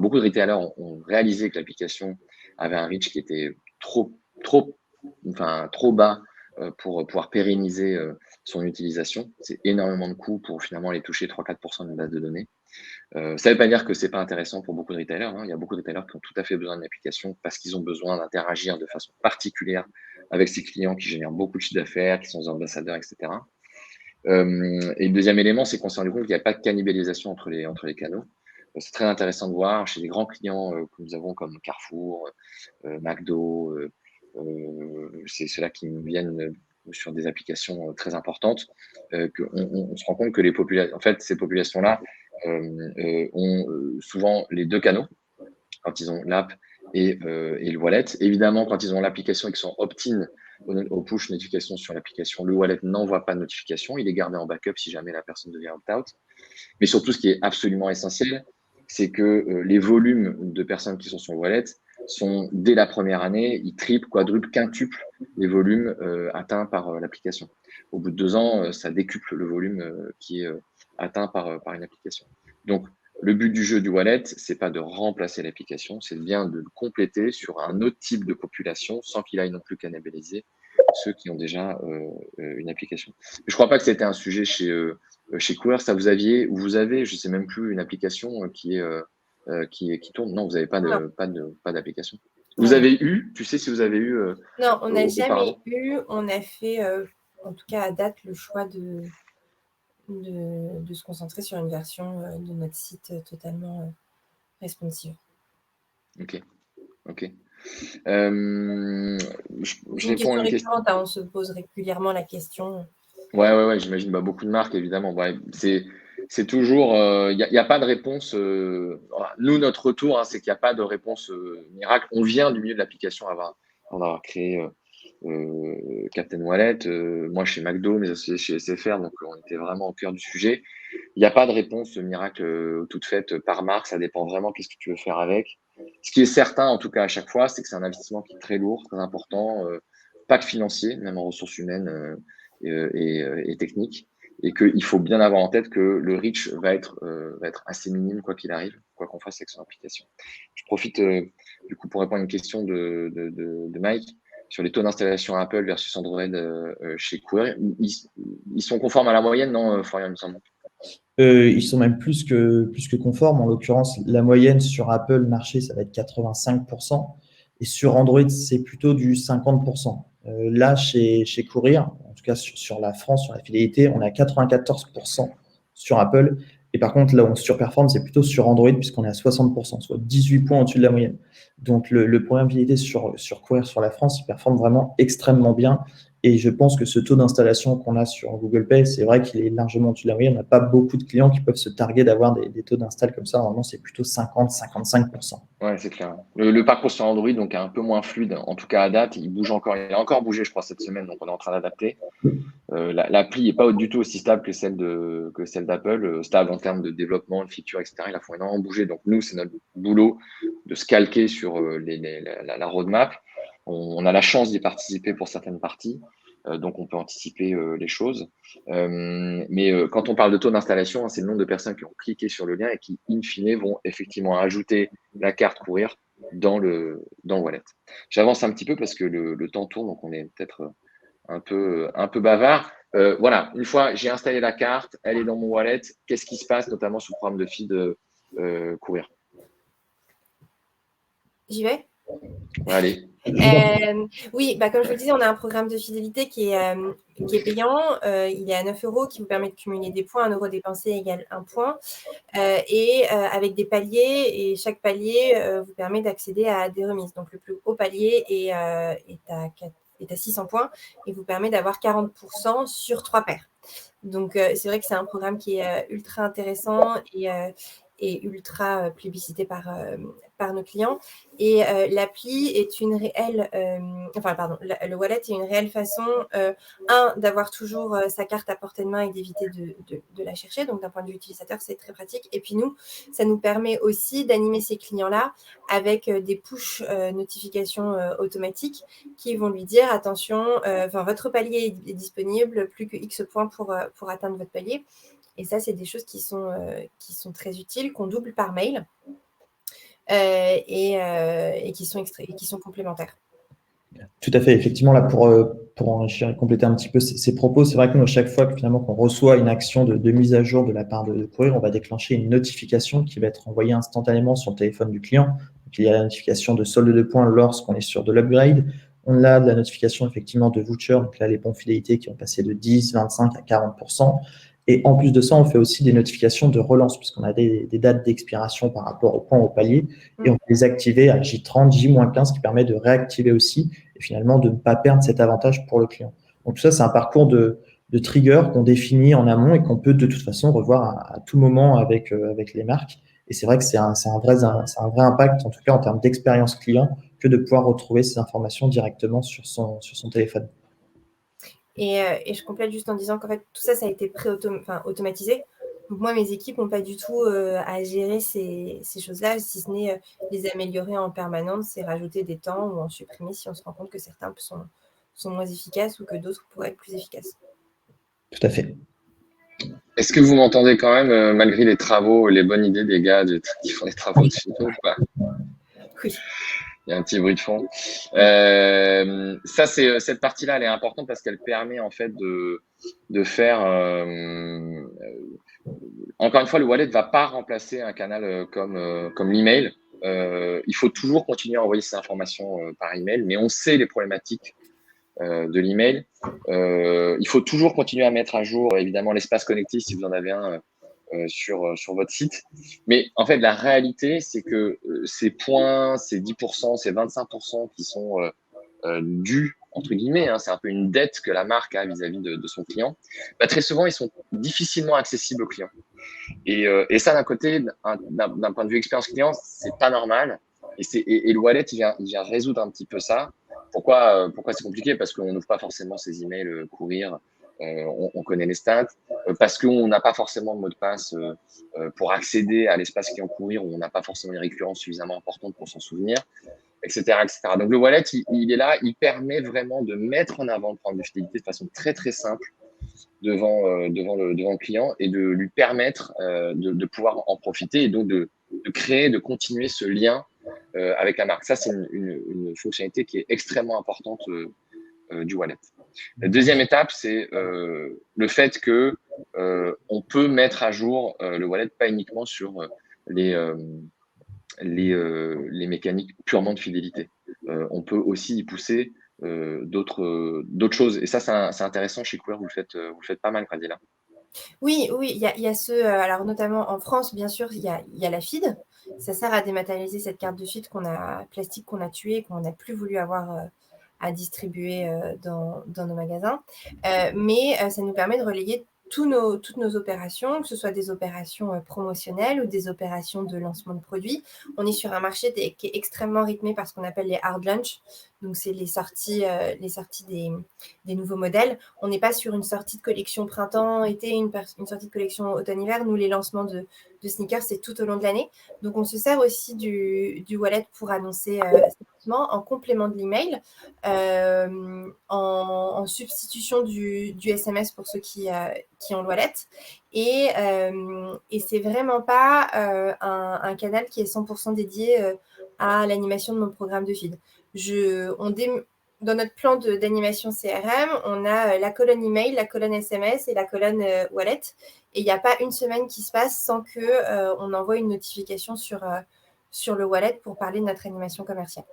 beaucoup de retailers ont réalisé que l'application avait un reach qui était trop bas pour pouvoir pérenniser son utilisation. C'est énormément de coûts pour finalement aller toucher 3-4% d'une base de données. Ça ne veut pas dire que c'est pas intéressant pour beaucoup de retailers. Hein. Il y a beaucoup de retailers qui ont tout à fait besoin d'une application parce qu'ils ont besoin d'interagir de façon particulière avec ces clients qui génèrent beaucoup de chiffre d'affaires, qui sont des ambassadeurs, etc. Et le deuxième élément, c'est qu'on s'est rendu compte qu'il n'y a pas de cannibalisation entre les canaux. C'est très intéressant de voir chez les grands clients que nous avons comme Carrefour, McDo, c'est ceux-là qui nous viennent sur des applications très importantes, qu'on se rend compte que ces populations-là ont souvent les 2 canaux quand ils ont l'app et le wallet. Évidemment, quand ils ont l'application et qu'ils sont opt-in au push notification sur l'application, le wallet n'envoie pas de notification, il est gardé en backup si jamais la personne devient opt-out. Mais surtout, ce qui est absolument essentiel, c'est que les volumes de personnes qui sont sur le wallet sont, dès la première année, ils triplent, quadruplent, quintuplent les volumes atteints par l'application. Au bout de 2 ans, ça décuple le volume qui est atteint par une application. Donc, le but du jeu du wallet, c'est pas de remplacer l'application, c'est bien de le compléter sur un autre type de population sans qu'il aille non plus cannibaliser ceux qui ont déjà une application. Je ne crois pas que c'était un sujet chez Courir. Ça, vous avez, je ne sais même plus, une application qui tourne. Non, vous n'avez pas d'application. Vous avez eu, tu sais si vous avez eu. Non, on n'a jamais eu. On a fait, en tout cas à date, le choix de se concentrer sur une version de notre site totalement responsive. Ok. Je réponds à une question récurrente, on se pose régulièrement la question. Ouais, j'imagine beaucoup de marques, évidemment. C'est toujours, il n'y a pas de réponse. Nous, notre retour, c'est qu'il n'y a pas de réponse miracle. On vient du milieu de l'application avant d'avoir créé Captain Wallet. Moi, chez McDo, mes associés chez SFR, donc on était vraiment au cœur du sujet. Il n'y a pas de réponse miracle toute faite par marque. Ça dépend vraiment qu'est-ce que tu veux faire avec. Ce qui est certain, en tout cas à chaque fois, c'est que c'est un investissement qui est très lourd, très important, pas que financier, même en ressources humaines et techniques, et qu'il faut bien avoir en tête que le reach va être assez minime quoi qu'il arrive, quoi qu'on fasse avec son application. Je profite du coup pour répondre à une question de Mike sur les taux d'installation Apple versus Android chez Courir. Ils sont conformes à la moyenne, non, Florian, il me semble? Ils sont même plus que conformes. En l'occurrence, la moyenne sur Apple marché, ça va être 85%. Et sur Android, c'est plutôt du 50%. Là, chez Courir, en tout cas sur la France, sur la fidélité, on a 94% sur Apple. Et par contre, là où on surperforme, c'est plutôt sur Android, puisqu'on est à 60%, soit 18 points au-dessus de la moyenne. Donc, le programme fidélité sur Courir sur la France, il performe vraiment extrêmement bien. Et je pense que ce taux d'installation qu'on a sur Google Pay, c'est vrai qu'il est largement au-dessus de la moyenne. On n'a pas beaucoup de clients qui peuvent se targuer d'avoir des taux d'install comme ça. Normalement, c'est plutôt 50-55%. Ouais, c'est clair. Le parcours sur Android donc, est un peu moins fluide. En tout cas, à date, il bouge encore. Il a encore bougé, je crois, cette semaine. Donc, on est en train d'adapter. L'appli n'est pas du tout aussi stable que celle d'Apple. Stable en termes de développement, de features, etc. Il a faut énormément bouger. Donc, nous, c'est notre boulot de se calquer sur la roadmap. On a la chance d'y participer pour certaines parties. Donc, on peut anticiper les choses. Mais quand on parle de taux d'installation, c'est le nombre de personnes qui ont cliqué sur le lien et qui, in fine, vont effectivement ajouter la carte Courir dans le wallet. J'avance un petit peu parce que le temps tourne, donc on est peut-être un peu bavard. Voilà, une fois j'ai installé la carte, elle est dans mon wallet. Qu'est-ce qui se passe, notamment sur le programme de feed Courir? J'y vais? Allez. Oui, comme je vous le disais, on a un programme de fidélité qui est payant. Il est à 9 €, qui vous permet de cumuler des points. 1 € dépensé égale 1 point. Avec des paliers, et chaque palier vous permet d'accéder à des remises. Donc, le plus haut palier est à 600 points et vous permet d'avoir 40% sur 3 paires. Donc, c'est vrai que c'est un programme qui est ultra intéressant et ultra plébiscité par nos clients. Et l'appli est une réelle, le wallet est une réelle façon, d'avoir toujours sa carte à portée de main et d'éviter de la chercher. Donc, d'un point de vue utilisateur, c'est très pratique. Et puis nous, ça nous permet aussi d'animer ces clients-là avec des push notifications automatiques qui vont lui dire attention, votre palier est disponible, plus que X points pour atteindre votre palier. Et ça, c'est des choses qui sont très utiles, qu'on double par mail et qui sont complémentaires. Tout à fait. Effectivement, là, pour enrichir et compléter un petit peu ces propos, c'est vrai que nous, à chaque fois qu'on reçoit une action de mise à jour de la part de Courir, on va déclencher une notification qui va être envoyée instantanément sur le téléphone du client. Donc, il y a la notification de solde de points lorsqu'on est sur de l'upgrade. On a de la notification effectivement de voucher, donc là, les bons fidélité qui ont passé de 10, 25 à 40%. Et en plus de ça, on fait aussi des notifications de relance, puisqu'on a des dates d'expiration par rapport au point au palier, et on peut les activer à J30, J-15, qui permet de réactiver aussi, et finalement de ne pas perdre cet avantage pour le client. Donc tout ça, c'est un parcours de trigger qu'on définit en amont et qu'on peut de toute façon revoir à tout moment avec les marques. Et c'est vrai que c'est un vrai impact, en tout cas en termes d'expérience client, que de pouvoir retrouver ces informations directement sur son téléphone. Et je complète juste en disant qu'en fait, tout ça, ça a été automatisé. Donc moi, mes équipes n'ont pas du tout à gérer ces choses-là, si ce n'est les améliorer en permanence et rajouter des temps ou en supprimer si on se rend compte que certains sont moins efficaces ou que d'autres pourraient être plus efficaces. Tout à fait. Est-ce que vous m'entendez quand même, malgré les travaux, les bonnes idées des gars qui font les travaux dessus ou pas? Oui. Il y a un petit bruit de fond. Cette partie-là, elle est importante parce qu'elle permet en fait de faire. Encore une fois, le wallet ne va pas remplacer un canal comme l'email. Il faut toujours continuer à envoyer ces informations par email, mais on sait les problématiques de l'email. Il faut toujours continuer à mettre à jour, évidemment, l'espace connecté si vous en avez un sur votre site. Mais en fait, la réalité, c'est que ces points, ces 10%, ces 25% qui sont dus, entre guillemets, c'est un peu une dette que la marque a vis-à-vis de son client, très souvent, ils sont difficilement accessibles aux clients. Et ça, d'un côté, d'un point de vue expérience client, c'est pas normal. Et le wallet, il vient résoudre un petit peu ça. Pourquoi c'est compliqué? Parce qu'on n'ouvre pas forcément ses emails courir. On connaît les stats. Parce qu'on n'a pas forcément de mot de passe pour accéder à l'espace client courir, où on n'a pas forcément une récurrence suffisamment importante pour s'en souvenir, etc., etc. Donc le wallet, il est là, il permet vraiment de mettre en avant le programme de fidélité de façon très très simple devant le client et de lui permettre de pouvoir en profiter et donc de créer, de continuer ce lien avec la marque. Ça, c'est une fonctionnalité qui est extrêmement importante du wallet. La deuxième étape, c'est le fait que on peut mettre à jour le wallet pas uniquement sur les mécaniques purement de fidélité. On peut aussi y pousser d'autres choses. Et ça, c'est intéressant chez Courir, vous le faites pas mal, Gradiela. Oui, il y a alors notamment en France, bien sûr, il y a la FID. Ça sert à dématérialiser cette carte de FID plastique qu'on a tuée, qu'on n'a plus voulu avoir à distribuer dans nos magasins. Mais ça nous permet de relayer toutes nos opérations, que ce soit des opérations promotionnelles ou des opérations de lancement de produits. On est sur un marché qui est extrêmement rythmé par ce qu'on appelle les hard launch. Donc, c'est les sorties des nouveaux modèles. On n'est pas sur une sortie de collection printemps-été, une sortie de collection automne-hiver. Nous, les lancements de sneakers, c'est tout au long de l'année. Donc, on se sert aussi du wallet pour annoncer en complément de l'email, en substitution du SMS pour ceux qui ont le wallet. Et c'est vraiment pas un canal qui est 100% dédié à l'animation de mon programme de feed. Dans notre plan d'animation CRM, on a la colonne email, la colonne SMS et la colonne wallet. Et il n'y a pas une semaine qui se passe sans qu'on envoie une notification sur le wallet pour parler de notre animation commerciale.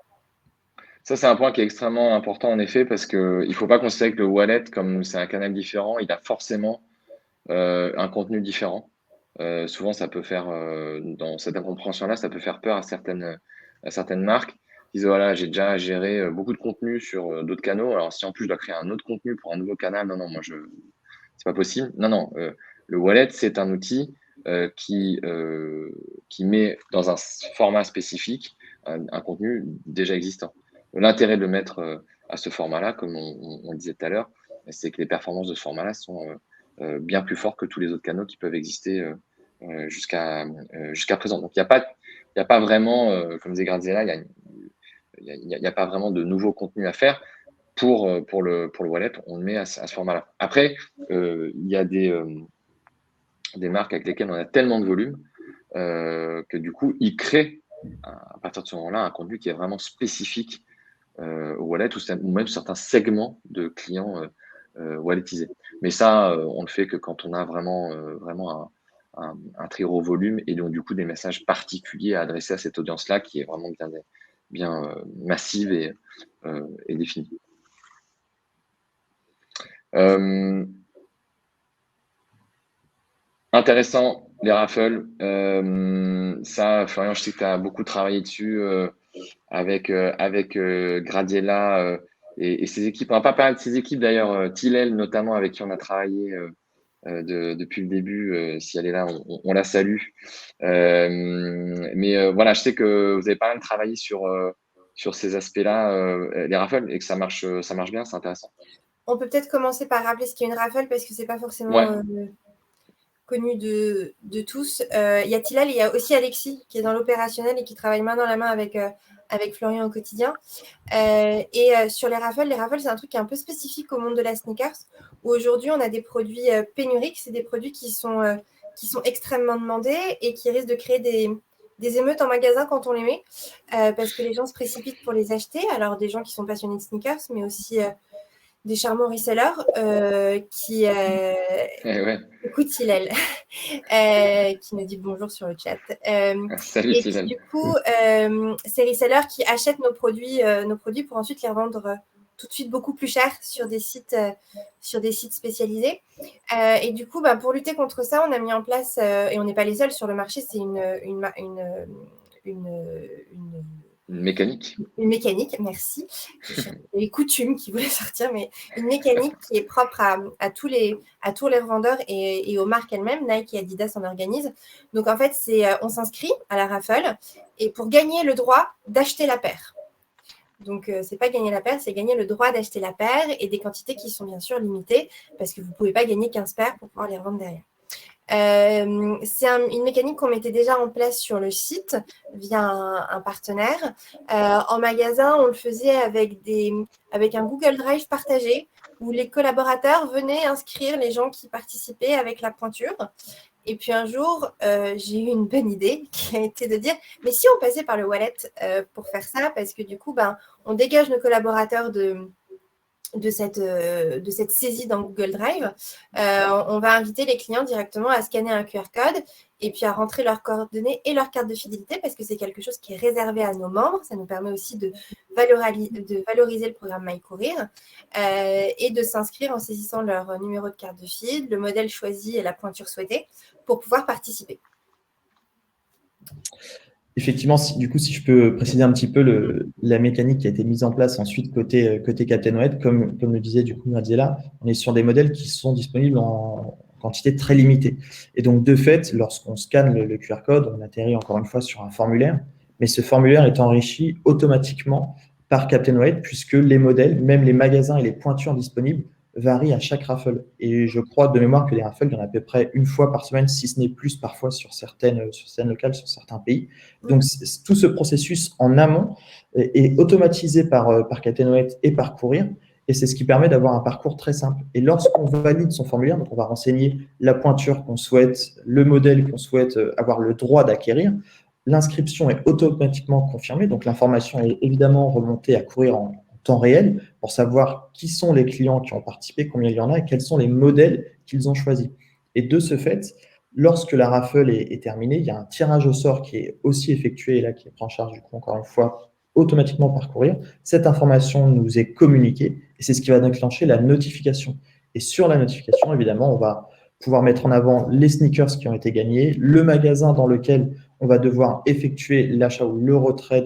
Ça, c'est un point qui est extrêmement important, en effet, parce qu'il ne faut pas considérer que le wallet, comme c'est un canal différent, il a forcément un contenu différent. Souvent, ça peut faire, dans cette incompréhension-là, ça peut faire peur à certaines marques. Ils disent, voilà, j'ai déjà géré beaucoup de contenu sur d'autres canaux. Alors, si en plus je dois créer un autre contenu pour un nouveau canal, non, c'est pas possible. Non, le wallet, c'est un outil qui met dans un format spécifique un contenu déjà existant. L'intérêt de le mettre à ce format-là, comme on le disait tout à l'heure, c'est que les performances de ce format-là sont bien plus fortes que tous les autres canaux qui peuvent exister jusqu'à présent. Donc, il n'y a pas vraiment, comme disait Graziella, il n'y a pas vraiment de nouveau contenu à faire. Pour le wallet, on le met à ce format-là. Après, il y a des marques avec lesquelles on a tellement de volume que du coup, ils créent à partir de ce moment-là un contenu qui est vraiment spécifique au wallet ou même certains segments de clients walletisés. Mais ça, on le fait que quand on a vraiment un très gros volume et donc du coup des messages particuliers à adresser à cette audience-là qui est vraiment bien massive et définie. Intéressant, les raffles. Ça, Florian, je sais que tu as beaucoup travaillé dessus avec Gradiella et ses équipes. On va pas parler de ses équipes d'ailleurs, Tillel notamment, avec qui on a travaillé depuis le début. Si elle est là, on la salue. Mais voilà, je sais que vous avez pas mal travaillé sur ces aspects-là, les raffles, et que ça marche bien, c'est intéressant. On peut peut-être commencer par rappeler ce qu'est une raffle parce que c'est pas forcément connu de tous. Il y a Tillel et il y a aussi Alexis qui est dans l'opérationnel et qui travaille main dans la main avec Florian au quotidien. Sur les raffles, c'est un truc qui est un peu spécifique au monde de la sneakers, où aujourd'hui, on a des produits pénuriques. C'est des produits qui sont extrêmement demandés et qui risquent de créer des émeutes en magasin quand on les met, parce que les gens se précipitent pour les acheter. Alors, des gens qui sont passionnés de sneakers, mais aussi des charmants resellers qui écoute Hillel, qui nous dit bonjour sur le chat. Salut, et qui, du coup, ces resellers qui achètent nos produits pour ensuite les revendre tout de suite beaucoup plus cher sur des sites spécialisés. Et du coup, pour lutter contre ça, on a mis en place, et on n'est pas les seuls sur le marché, c'est une mécanique. Une mécanique, merci. Les coutumes qui voulaient sortir, mais une mécanique qui est propre à tous les revendeurs et aux marques elles-mêmes. Nike et Adidas en organisent. Donc, en fait, on s'inscrit à la raffle et pour gagner le droit d'acheter la paire. Donc, ce n'est pas gagner la paire, c'est gagner le droit d'acheter la paire et des quantités qui sont bien sûr limitées parce que vous ne pouvez pas gagner 15 paires pour pouvoir les revendre derrière. C'est une mécanique qu'on mettait déjà en place sur le site via un partenaire. En magasin, on le faisait avec un Google Drive partagé où les collaborateurs venaient inscrire les gens qui participaient avec la pointure. Et puis un jour, j'ai eu une bonne idée qui a été de dire mais si on passait par le wallet pour faire ça, parce que du coup, on dégage nos collaborateurs de cette saisie dans Google Drive, on va inviter les clients directement à scanner un QR code et puis à rentrer leurs coordonnées et leur carte de fidélité parce que c'est quelque chose qui est réservé à nos membres. Ça nous permet aussi de valoriser le programme MyCourir et de s'inscrire en saisissant leur numéro de carte de fid, le modèle choisi et la pointure souhaitée pour pouvoir participer. Effectivement, du coup, si je peux préciser un petit peu la mécanique qui a été mise en place ensuite côté Captain White, comme le disait du coup Graziella, on est sur des modèles qui sont disponibles en quantité très limitée. Et donc, de fait, lorsqu'on scanne le QR code, on atterrit encore une fois sur un formulaire, mais ce formulaire est enrichi automatiquement par Captain White puisque les modèles, même les magasins et les pointures disponibles, varie à chaque raffle. Et je crois de mémoire que les raffles, il y en a à peu près une fois par semaine, si ce n'est plus parfois sur certaines locales, sur certains pays. Donc, tout ce processus en amont est automatisé par Captain White et par Courir. Et c'est ce qui permet d'avoir un parcours très simple. Et lorsqu'on valide son formulaire, donc on va renseigner la pointure qu'on souhaite, le modèle qu'on souhaite avoir le droit d'acquérir, l'inscription est automatiquement confirmée. Donc, l'information est évidemment remontée à Courir en temps réel pour savoir qui sont les clients qui ont participé, combien il y en a et quels sont les modèles qu'ils ont choisis. Et de ce fait, lorsque la raffle est terminée, il y a un tirage au sort qui est aussi effectué et là qui est pris en charge du coup encore une fois automatiquement par Courir. Cette information nous est communiquée et c'est ce qui va déclencher la notification. Et sur la notification, évidemment, on va pouvoir mettre en avant les sneakers qui ont été gagnés, le magasin dans lequel on va devoir effectuer l'achat ou le retrait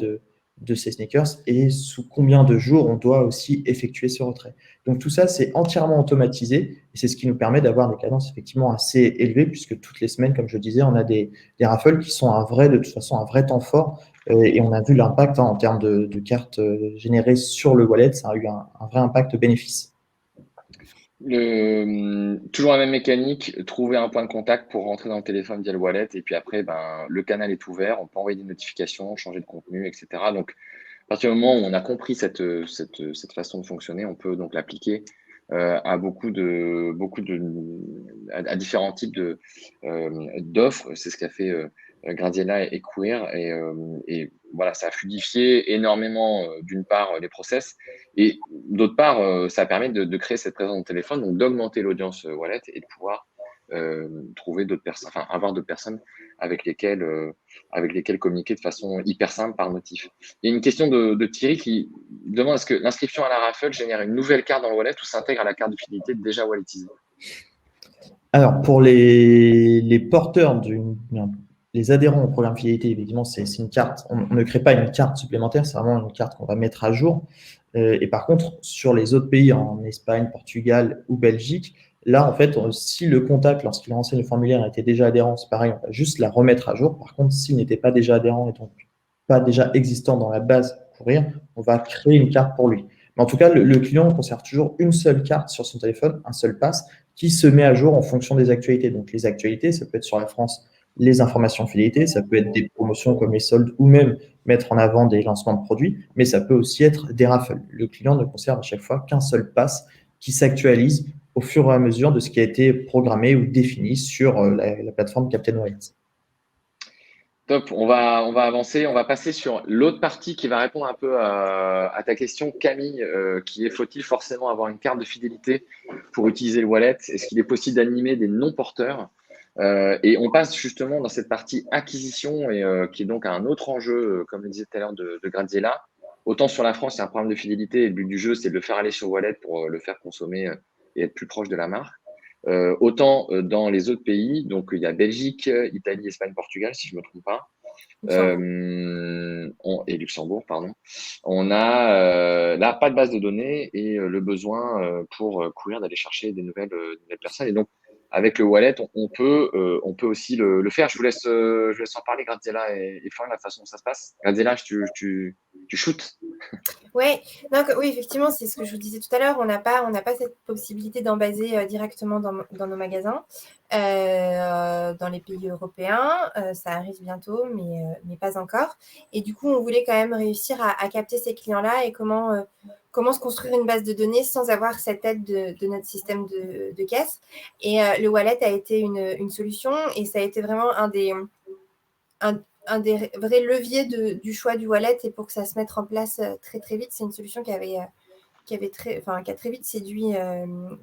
de ces sneakers et sous combien de jours on doit aussi effectuer ce retrait. Donc tout ça, c'est entièrement automatisé et c'est ce qui nous permet d'avoir des cadences effectivement assez élevées puisque toutes les semaines, comme je disais, on a des raffles qui sont de toute façon un vrai temps fort et on a vu l'impact en termes de cartes générées sur le wallet, ça a eu un vrai impact bénéfice. Toujours la même mécanique, trouver un point de contact pour rentrer dans le téléphone via le wallet et puis après le canal est ouvert, on peut envoyer des notifications, changer de contenu, etc. Donc à partir du moment où on a compris cette façon de fonctionner, on peut donc l'appliquer à à différents types d'offres. C'est ce qu'a fait Graziella et Courir et voilà, ça a fluidifié énormément d'une part les process et d'autre part ça permet de créer cette présence de téléphone, donc d'augmenter l'audience wallet et de pouvoir trouver d'autres personnes, enfin avoir d'autres personnes avec lesquelles communiquer de façon hyper simple par notif. Il y a une question de Thierry qui demande est-ce que l'inscription à la raffle génère une nouvelle carte dans le wallet ou s'intègre à la carte de fidélité déjà walletisée? Alors pour les porteurs les adhérents au programme fidélité, évidemment, c'est une carte. On ne crée pas une carte supplémentaire, c'est vraiment une carte qu'on va mettre à jour. Et par contre, sur les autres pays, en Espagne, Portugal ou Belgique, là, en fait, si le contact, lorsqu'il renseigne le formulaire, était déjà adhérent, c'est pareil, on va juste la remettre à jour. Par contre, s'il n'était pas déjà adhérent et donc pas déjà existant dans la base Courir, on va créer une carte pour lui. Mais en tout cas, le client conserve toujours une seule carte sur son téléphone, un seul pass, qui se met à jour en fonction des actualités. Donc, les actualités, ça peut être sur la France, les informations fidélité, ça peut être des promotions comme les soldes ou même mettre en avant des lancements de produits, mais ça peut aussi être des raffles. Le client ne conserve à chaque fois qu'un seul pass qui s'actualise au fur et à mesure de ce qui a été programmé ou défini sur la plateforme Captain White. Top, on va avancer, on va passer sur l'autre partie qui va répondre un peu à ta question, Camille, qui est faut-il forcément avoir une carte de fidélité pour utiliser le wallet? Est-ce qu'il est possible d'animer des non-porteurs? Et on passe justement dans cette partie acquisition et qui est donc un autre enjeu, comme le disait tout à l'heure de Graziella. Autant sur la France, il y a un problème de fidélité et le but du jeu, c'est de le faire aller sur wallet pour le faire consommer et être plus proche de la marque. Autant dans les autres pays, donc il y a Belgique, Italie, Espagne, Portugal, si je ne me trompe pas, et Luxembourg, pardon. On a là pas de base de données et le besoin pour courir d'aller chercher des nouvelles personnes. Et donc, avec le wallet, on peut aussi le faire. Je vous laisse en parler, Graziella et Florian, la façon dont ça se passe. Graziella, tu shootes. Ouais, donc, oui, effectivement, c'est ce que je vous disais tout à l'heure. On n'a pas cette possibilité d'en baser directement dans nos magasins, dans les pays européens. Ça arrive bientôt, mais pas encore. Et du coup, on voulait quand même réussir à capter ces clients-là et comment se construire une base de données sans avoir cette aide de notre système de caisse. Et le wallet a été une solution et ça a été vraiment un des vrais leviers du choix du wallet et pour que ça se mette en place très très vite. C'est une solution qui a très vite séduit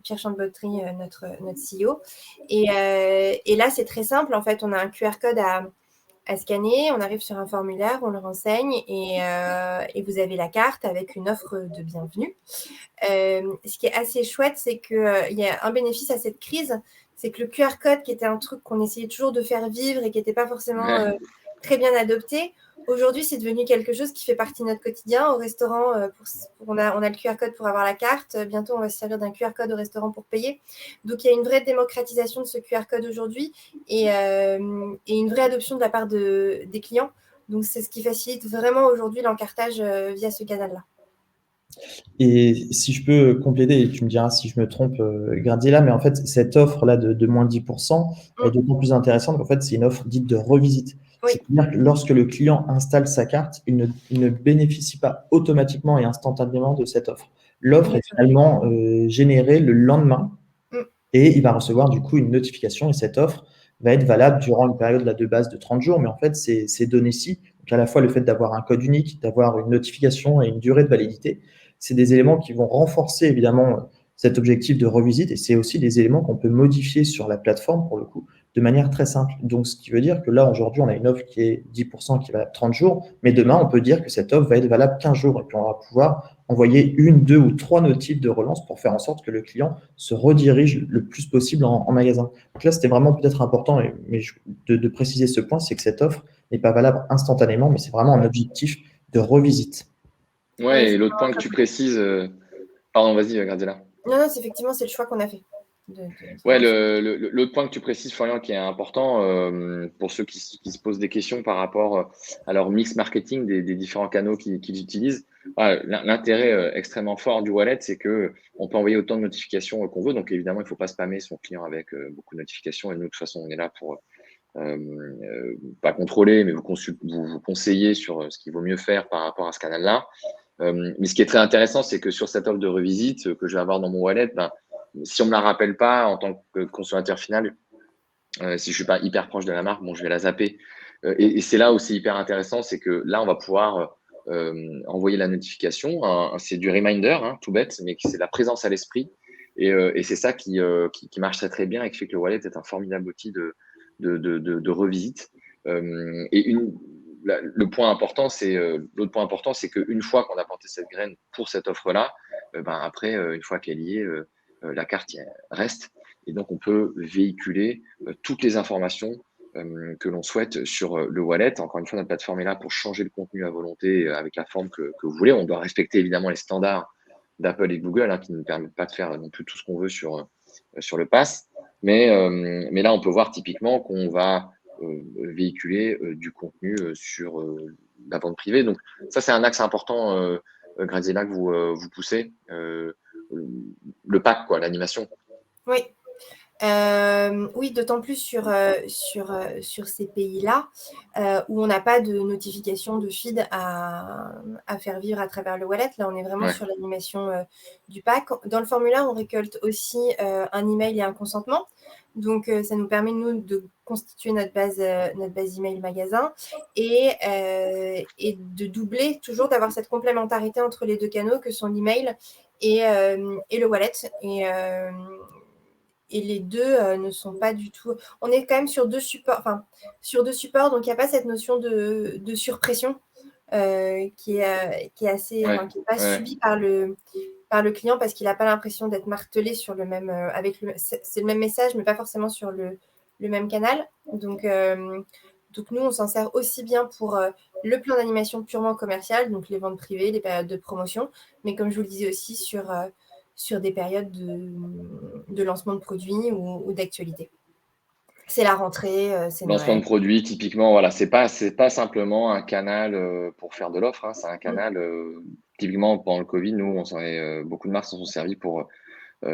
Pierre Chantebotry, notre CEO. Et là, c'est très simple. En fait, on a un QR code à scanner, on arrive sur un formulaire, on le renseigne et vous avez la carte avec une offre de bienvenue. Ce qui est assez chouette, c'est qu'il y a un bénéfice à cette crise, c'est que le QR code, qui était un truc qu'on essayait toujours de faire vivre et qui n'était pas forcément très bien adopté, aujourd'hui, c'est devenu quelque chose qui fait partie de notre quotidien. Au restaurant, on a le QR code pour avoir la carte. Bientôt, on va se servir d'un QR code au restaurant pour payer. Donc, il y a une vraie démocratisation de ce QR code aujourd'hui et une vraie adoption de la part des clients. Donc, c'est ce qui facilite vraiment aujourd'hui l'encartage via ce canal-là. Et si je peux compléter, et tu me diras si je me trompe, Graziella, mais en fait, cette offre-là de moins 10% est d'autant plus intéressante qu'en fait, c'est une offre dite de revisite. Oui. C'est-à-dire que lorsque le client installe sa carte, il ne bénéficie pas automatiquement et instantanément de cette offre. L'offre est finalement générée le lendemain et il va recevoir du coup une notification et cette offre va être valable durant une période là, de base de 30 jours. Mais en fait, ces données-ci, donc à la fois le fait d'avoir un code unique, d'avoir une notification et une durée de validité, c'est des éléments qui vont renforcer évidemment cet objectif de revisite et c'est aussi des éléments qu'on peut modifier sur la plateforme pour le coup de manière très simple. Donc, ce qui veut dire que là, aujourd'hui, on a une offre qui est 10% qui va 30 jours, mais demain, on peut dire que cette offre va être valable 15 jours et puis on va pouvoir envoyer 1, 2 ou 3 notifs de relance pour faire en sorte que le client se redirige le plus possible en magasin. Donc là, c'était vraiment peut-être important de préciser ce point, c'est que cette offre n'est pas valable instantanément, mais c'est vraiment un objectif de revisite. Ouais, et l'autre point que tu précises, pardon, vas-y, Graziella. Non, effectivement, c'est le choix qu'on a fait. Ouais, l'autre point que tu précises, Florian, qui est important pour ceux qui se posent des questions par rapport à leur mix marketing des différents canaux qu'ils utilisent. L'intérêt extrêmement fort du wallet, c'est que on peut envoyer autant de notifications qu'on veut. Donc évidemment, il ne faut pas spammer son client avec beaucoup de notifications. Et nous, de toute façon, on est là pour pas contrôler, mais vous conseiller sur ce qu'il vaut mieux faire par rapport à ce canal-là. Mais ce qui est très intéressant, c'est que sur cette offre de revisite que je vais avoir dans mon wallet, si on ne me la rappelle pas en tant que consommateur final, si je ne suis pas hyper proche de la marque, bon, je vais la zapper. Et c'est là où c'est hyper intéressant, c'est que là, on va pouvoir envoyer la notification. C'est du reminder, tout bête, mais c'est la présence à l'esprit. Et c'est ça qui marche très, très bien et qui fait que le wallet est un formidable outil de revisite. Et l'autre point important, c'est qu'une fois qu'on a planté cette graine pour cette offre-là, après, une fois qu'elle y est, la carte reste. Et donc, on peut véhiculer toutes les informations que l'on souhaite sur le wallet. Encore une fois, notre plateforme est là pour changer le contenu à volonté avec la forme que vous voulez. On doit respecter évidemment les standards d'Apple et Google qui ne nous permettent pas de faire non plus tout ce qu'on veut sur le pass. Mais là, on peut voir typiquement qu'on va véhiculer du contenu sur la vente privée. Donc, ça, c'est un axe important, Graziella, que vous poussez. Le pack, l'animation. Oui. Oui, d'autant plus sur ces pays-là où on n'a pas de notification de feed à faire vivre à travers le wallet. Là, on est vraiment sur l'animation du pack. Dans le formulaire, on récolte aussi un email et un consentement. Donc, ça nous permet, nous, de constituer notre base email magasin et de doubler, toujours d'avoir cette complémentarité entre les deux canaux que sont l'email et le wallet. Et les deux ne sont pas du tout… On est quand même sur deux supports, donc il n'y a pas cette notion de surpression qui est assez, qui n'est pas subie par le client parce qu'il n'a pas l'impression d'être martelé sur le même, c'est le même message, mais pas forcément sur le même canal. Donc nous, on s'en sert aussi bien pour le plan d'animation purement commercial, donc les ventes privées, les périodes de promotion, mais comme je vous le disais aussi sur des périodes de lancement de produits ou d'actualité. C'est la rentrée, c'est lancement Noël. de produits, typiquement, voilà, c'est pas simplement un canal pour faire de l'offre, hein, c'est un canal, typiquement pendant le Covid, nous, beaucoup de marques s'en sont servis pour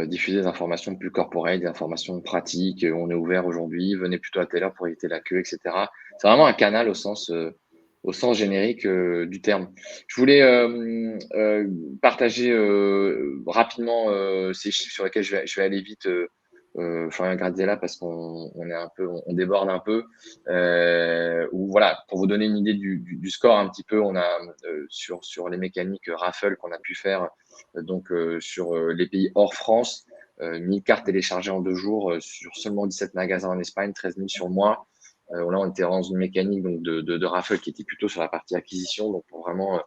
diffuser des informations plus corporate, des informations pratiques, on est ouvert aujourd'hui, venez plutôt à telle heure pour éviter la queue, etc. C'est vraiment un canal au sens générique du terme. Je voulais partager rapidement ces chiffres sur lesquels je vais aller vite. Florian Graziella, parce qu'on déborde un peu. Voilà, pour vous donner une idée du score un petit peu, on a sur les mécaniques raffle qu'on a pu faire sur les pays hors France, 1000 cartes téléchargées en 2 jours sur seulement 17 magasins en Espagne, 13 000 sur le mois. Là, on était dans une mécanique donc de raffle qui était plutôt sur la partie acquisition, donc pour vraiment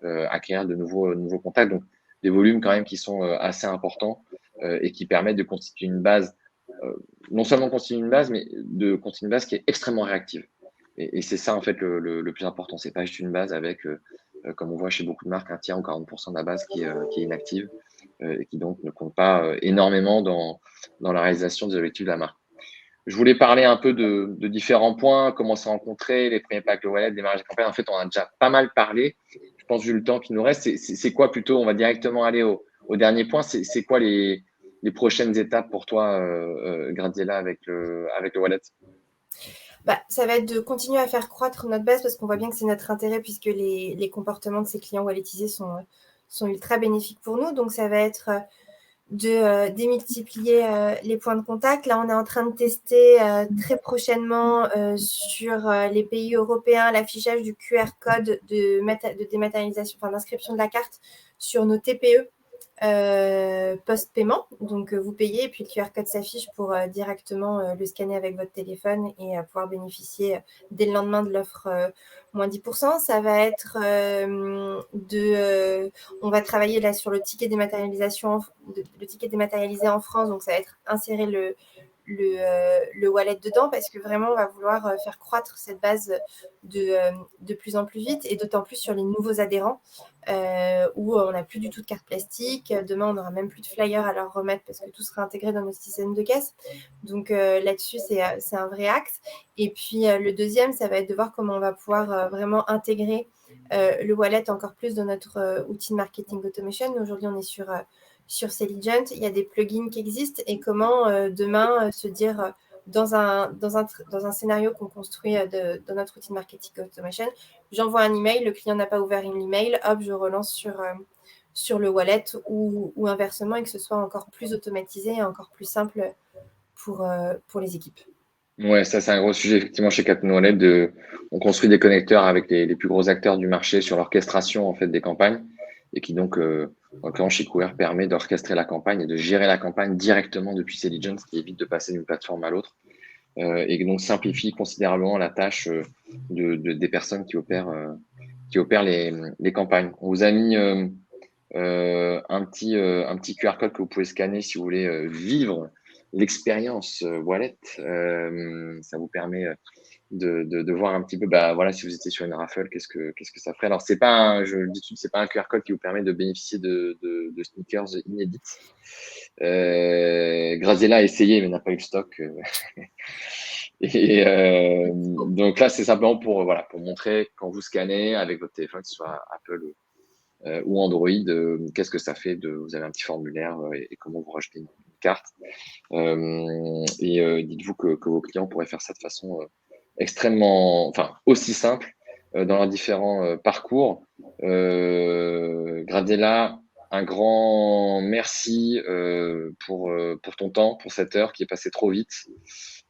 acquérir de nouveaux contacts. Donc des volumes quand même qui sont assez importants et qui permettent de constituer une base, non seulement constituer une base, mais de constituer une base qui est extrêmement réactive. Et c'est ça en fait le plus important. C'est pas juste une base avec, comme on voit chez beaucoup de marques, un tiers ou 40% de la base qui est inactive et qui donc ne compte pas énormément dans la réalisation des objectifs de la marque. Je voulais parler un peu de différents points, comment s'est rencontré, les premiers packs de wallet, démarrage de campagne. En fait, on a déjà pas mal parlé. Je pense, vu le temps qui nous reste, c'est quoi plutôt, on va directement aller au dernier point. C'est quoi les prochaines étapes pour toi, Graziella, avec le wallet? Ça va être de continuer à faire croître notre base parce qu'on voit bien que c'est notre intérêt puisque les comportements de ces clients walletisés sont ultra bénéfiques pour nous. Donc, ça va être de démultiplier les points de contact. Là, on est en train de tester très prochainement sur les pays européens l'affichage du QR code de dématérialisation, d'inscription de la carte sur nos TPE post-paiement. Donc, vous payez et puis le QR code s'affiche pour directement le scanner avec votre téléphone et pouvoir bénéficier dès le lendemain de l'offre moins 10%. Ça va être on va travailler là sur le ticket dématérialisé en France. Donc, ça va être insérer le wallet dedans parce que vraiment, on va vouloir faire croître cette base de plus en plus vite et d'autant plus sur les nouveaux adhérents où on n'a plus du tout de cartes plastiques. Demain, on n'aura même plus de flyers à leur remettre parce que tout sera intégré dans notre système de caisse. Donc là-dessus, c'est un vrai axe. Et puis le deuxième, ça va être de voir comment on va pouvoir vraiment intégrer le wallet encore plus dans notre outil de marketing automation. Aujourd'hui, on est sur Selligent. Il y a des plugins qui existent et comment demain se dire dans un scénario qu'on construit dans notre outil de marketing automation, j'envoie un email, le client n'a pas ouvert l'email, hop, je relance sur le wallet ou inversement et que ce soit encore plus automatisé et encore plus simple pour les équipes. Ouais, ça c'est un gros sujet effectivement chez Captain Wallet. On construit des connecteurs avec les plus gros acteurs du marché sur l'orchestration en fait des campagnes et qui donc en l'occurrence chez Courir permet d'orchestrer la campagne et de gérer la campagne directement depuis Selligent, ce qui évite de passer d'une plateforme à l'autre et donc simplifie considérablement la tâche des personnes qui opèrent les campagnes. On vous a mis un petit QR code que vous pouvez scanner si vous voulez vivre l'expérience wallet. Ça vous permet de voir un petit peu, voilà, si vous étiez sur une raffle, qu'est-ce que ça ferait. Alors, c'est pas je le dis tout de suite, c'est pas un QR code qui vous permet de bénéficier de sneakers inédites. Graziella a essayé, mais n'a pas eu le stock. Et donc là, c'est simplement pour montrer quand vous scannez avec votre téléphone, que ce soit Apple ou Android, qu'est-ce que ça fait vous avez un petit formulaire et comment vous rajoutez une carte. Dites-vous que vos clients pourraient faire ça de façon aussi simple dans leurs différents parcours. Graziella un grand merci pour ton temps, pour cette heure qui est passée trop vite.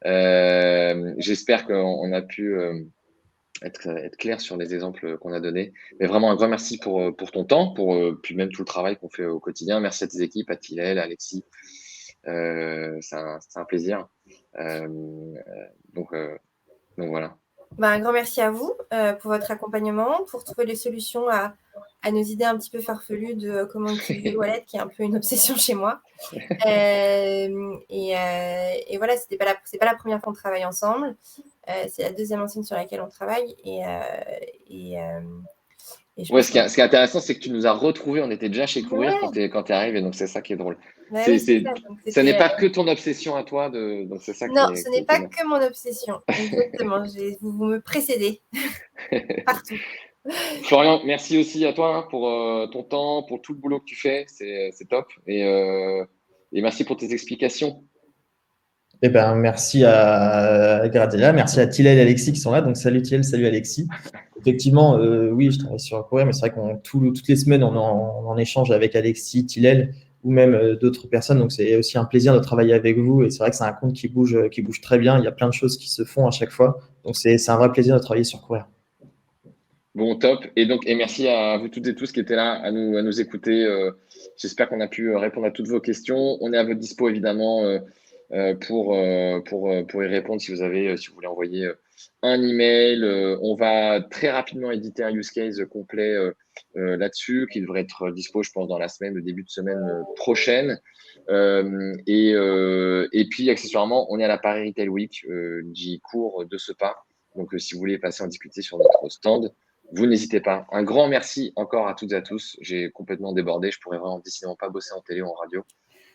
J'espère qu'on a pu être clair sur les exemples qu'on a donnés. Mais vraiment un grand merci pour ton temps, puis même tout le travail qu'on fait au quotidien. Merci à tes équipes, à Tillel, à Alexis. C'est un plaisir. Donc voilà. Un grand merci à vous pour votre accompagnement, pour trouver des solutions à nos idées un petit peu farfelues de comment utiliser le wallet, qui est un peu une obsession chez moi. Et voilà, c'est pas la première fois qu'on travaille ensemble. C'est la deuxième enseigne sur laquelle on travaille. Ce qui est intéressant, c'est que tu nous as retrouvés. On était déjà chez Courir quand tu es arrivé, donc c'est ça qui est drôle. Ce n'est pas que ton obsession à toi. Donc c'est ça non, ce n'est pas que mon obsession. Exactement. Vous me précédez partout. Florian, merci aussi à toi pour ton temps, pour tout le boulot que tu fais. C'est top. Et merci pour tes explications. Merci à Gradella, merci à Tillel et Alexis qui sont là. Donc, salut Tillel, salut Alexis. Effectivement, oui, je travaille sur Courir, mais c'est vrai que toutes les semaines, on en échange avec Alexis, Tillel ou même d'autres personnes. Donc, c'est aussi un plaisir de travailler avec vous. Et c'est vrai que c'est un compte qui bouge très bien. Il y a plein de choses qui se font à chaque fois. Donc, c'est un vrai plaisir de travailler sur Courir. Bon, top. Et merci à vous toutes et tous qui étaient là à nous écouter. J'espère qu'on a pu répondre à toutes vos questions. On est à votre dispo, évidemment, pour y répondre si vous voulez envoyer un email. On va très rapidement éditer un use case complet là-dessus qui devrait être dispo, je pense, dans la semaine, le début de semaine prochaine. Et puis, accessoirement, on est à la Paris Retail Week. J'y cours de ce pas. Donc, si vous voulez passer en discuter sur notre stand, vous n'hésitez pas. Un grand merci encore à toutes et à tous. J'ai complètement débordé. Je pourrais vraiment décidément pas bosser en télé ou en radio.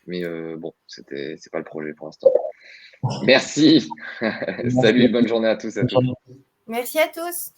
Mais bon, c'est pas le projet pour l'instant. Merci. Salut, bonne journée à tous et à toutes. Merci à tous.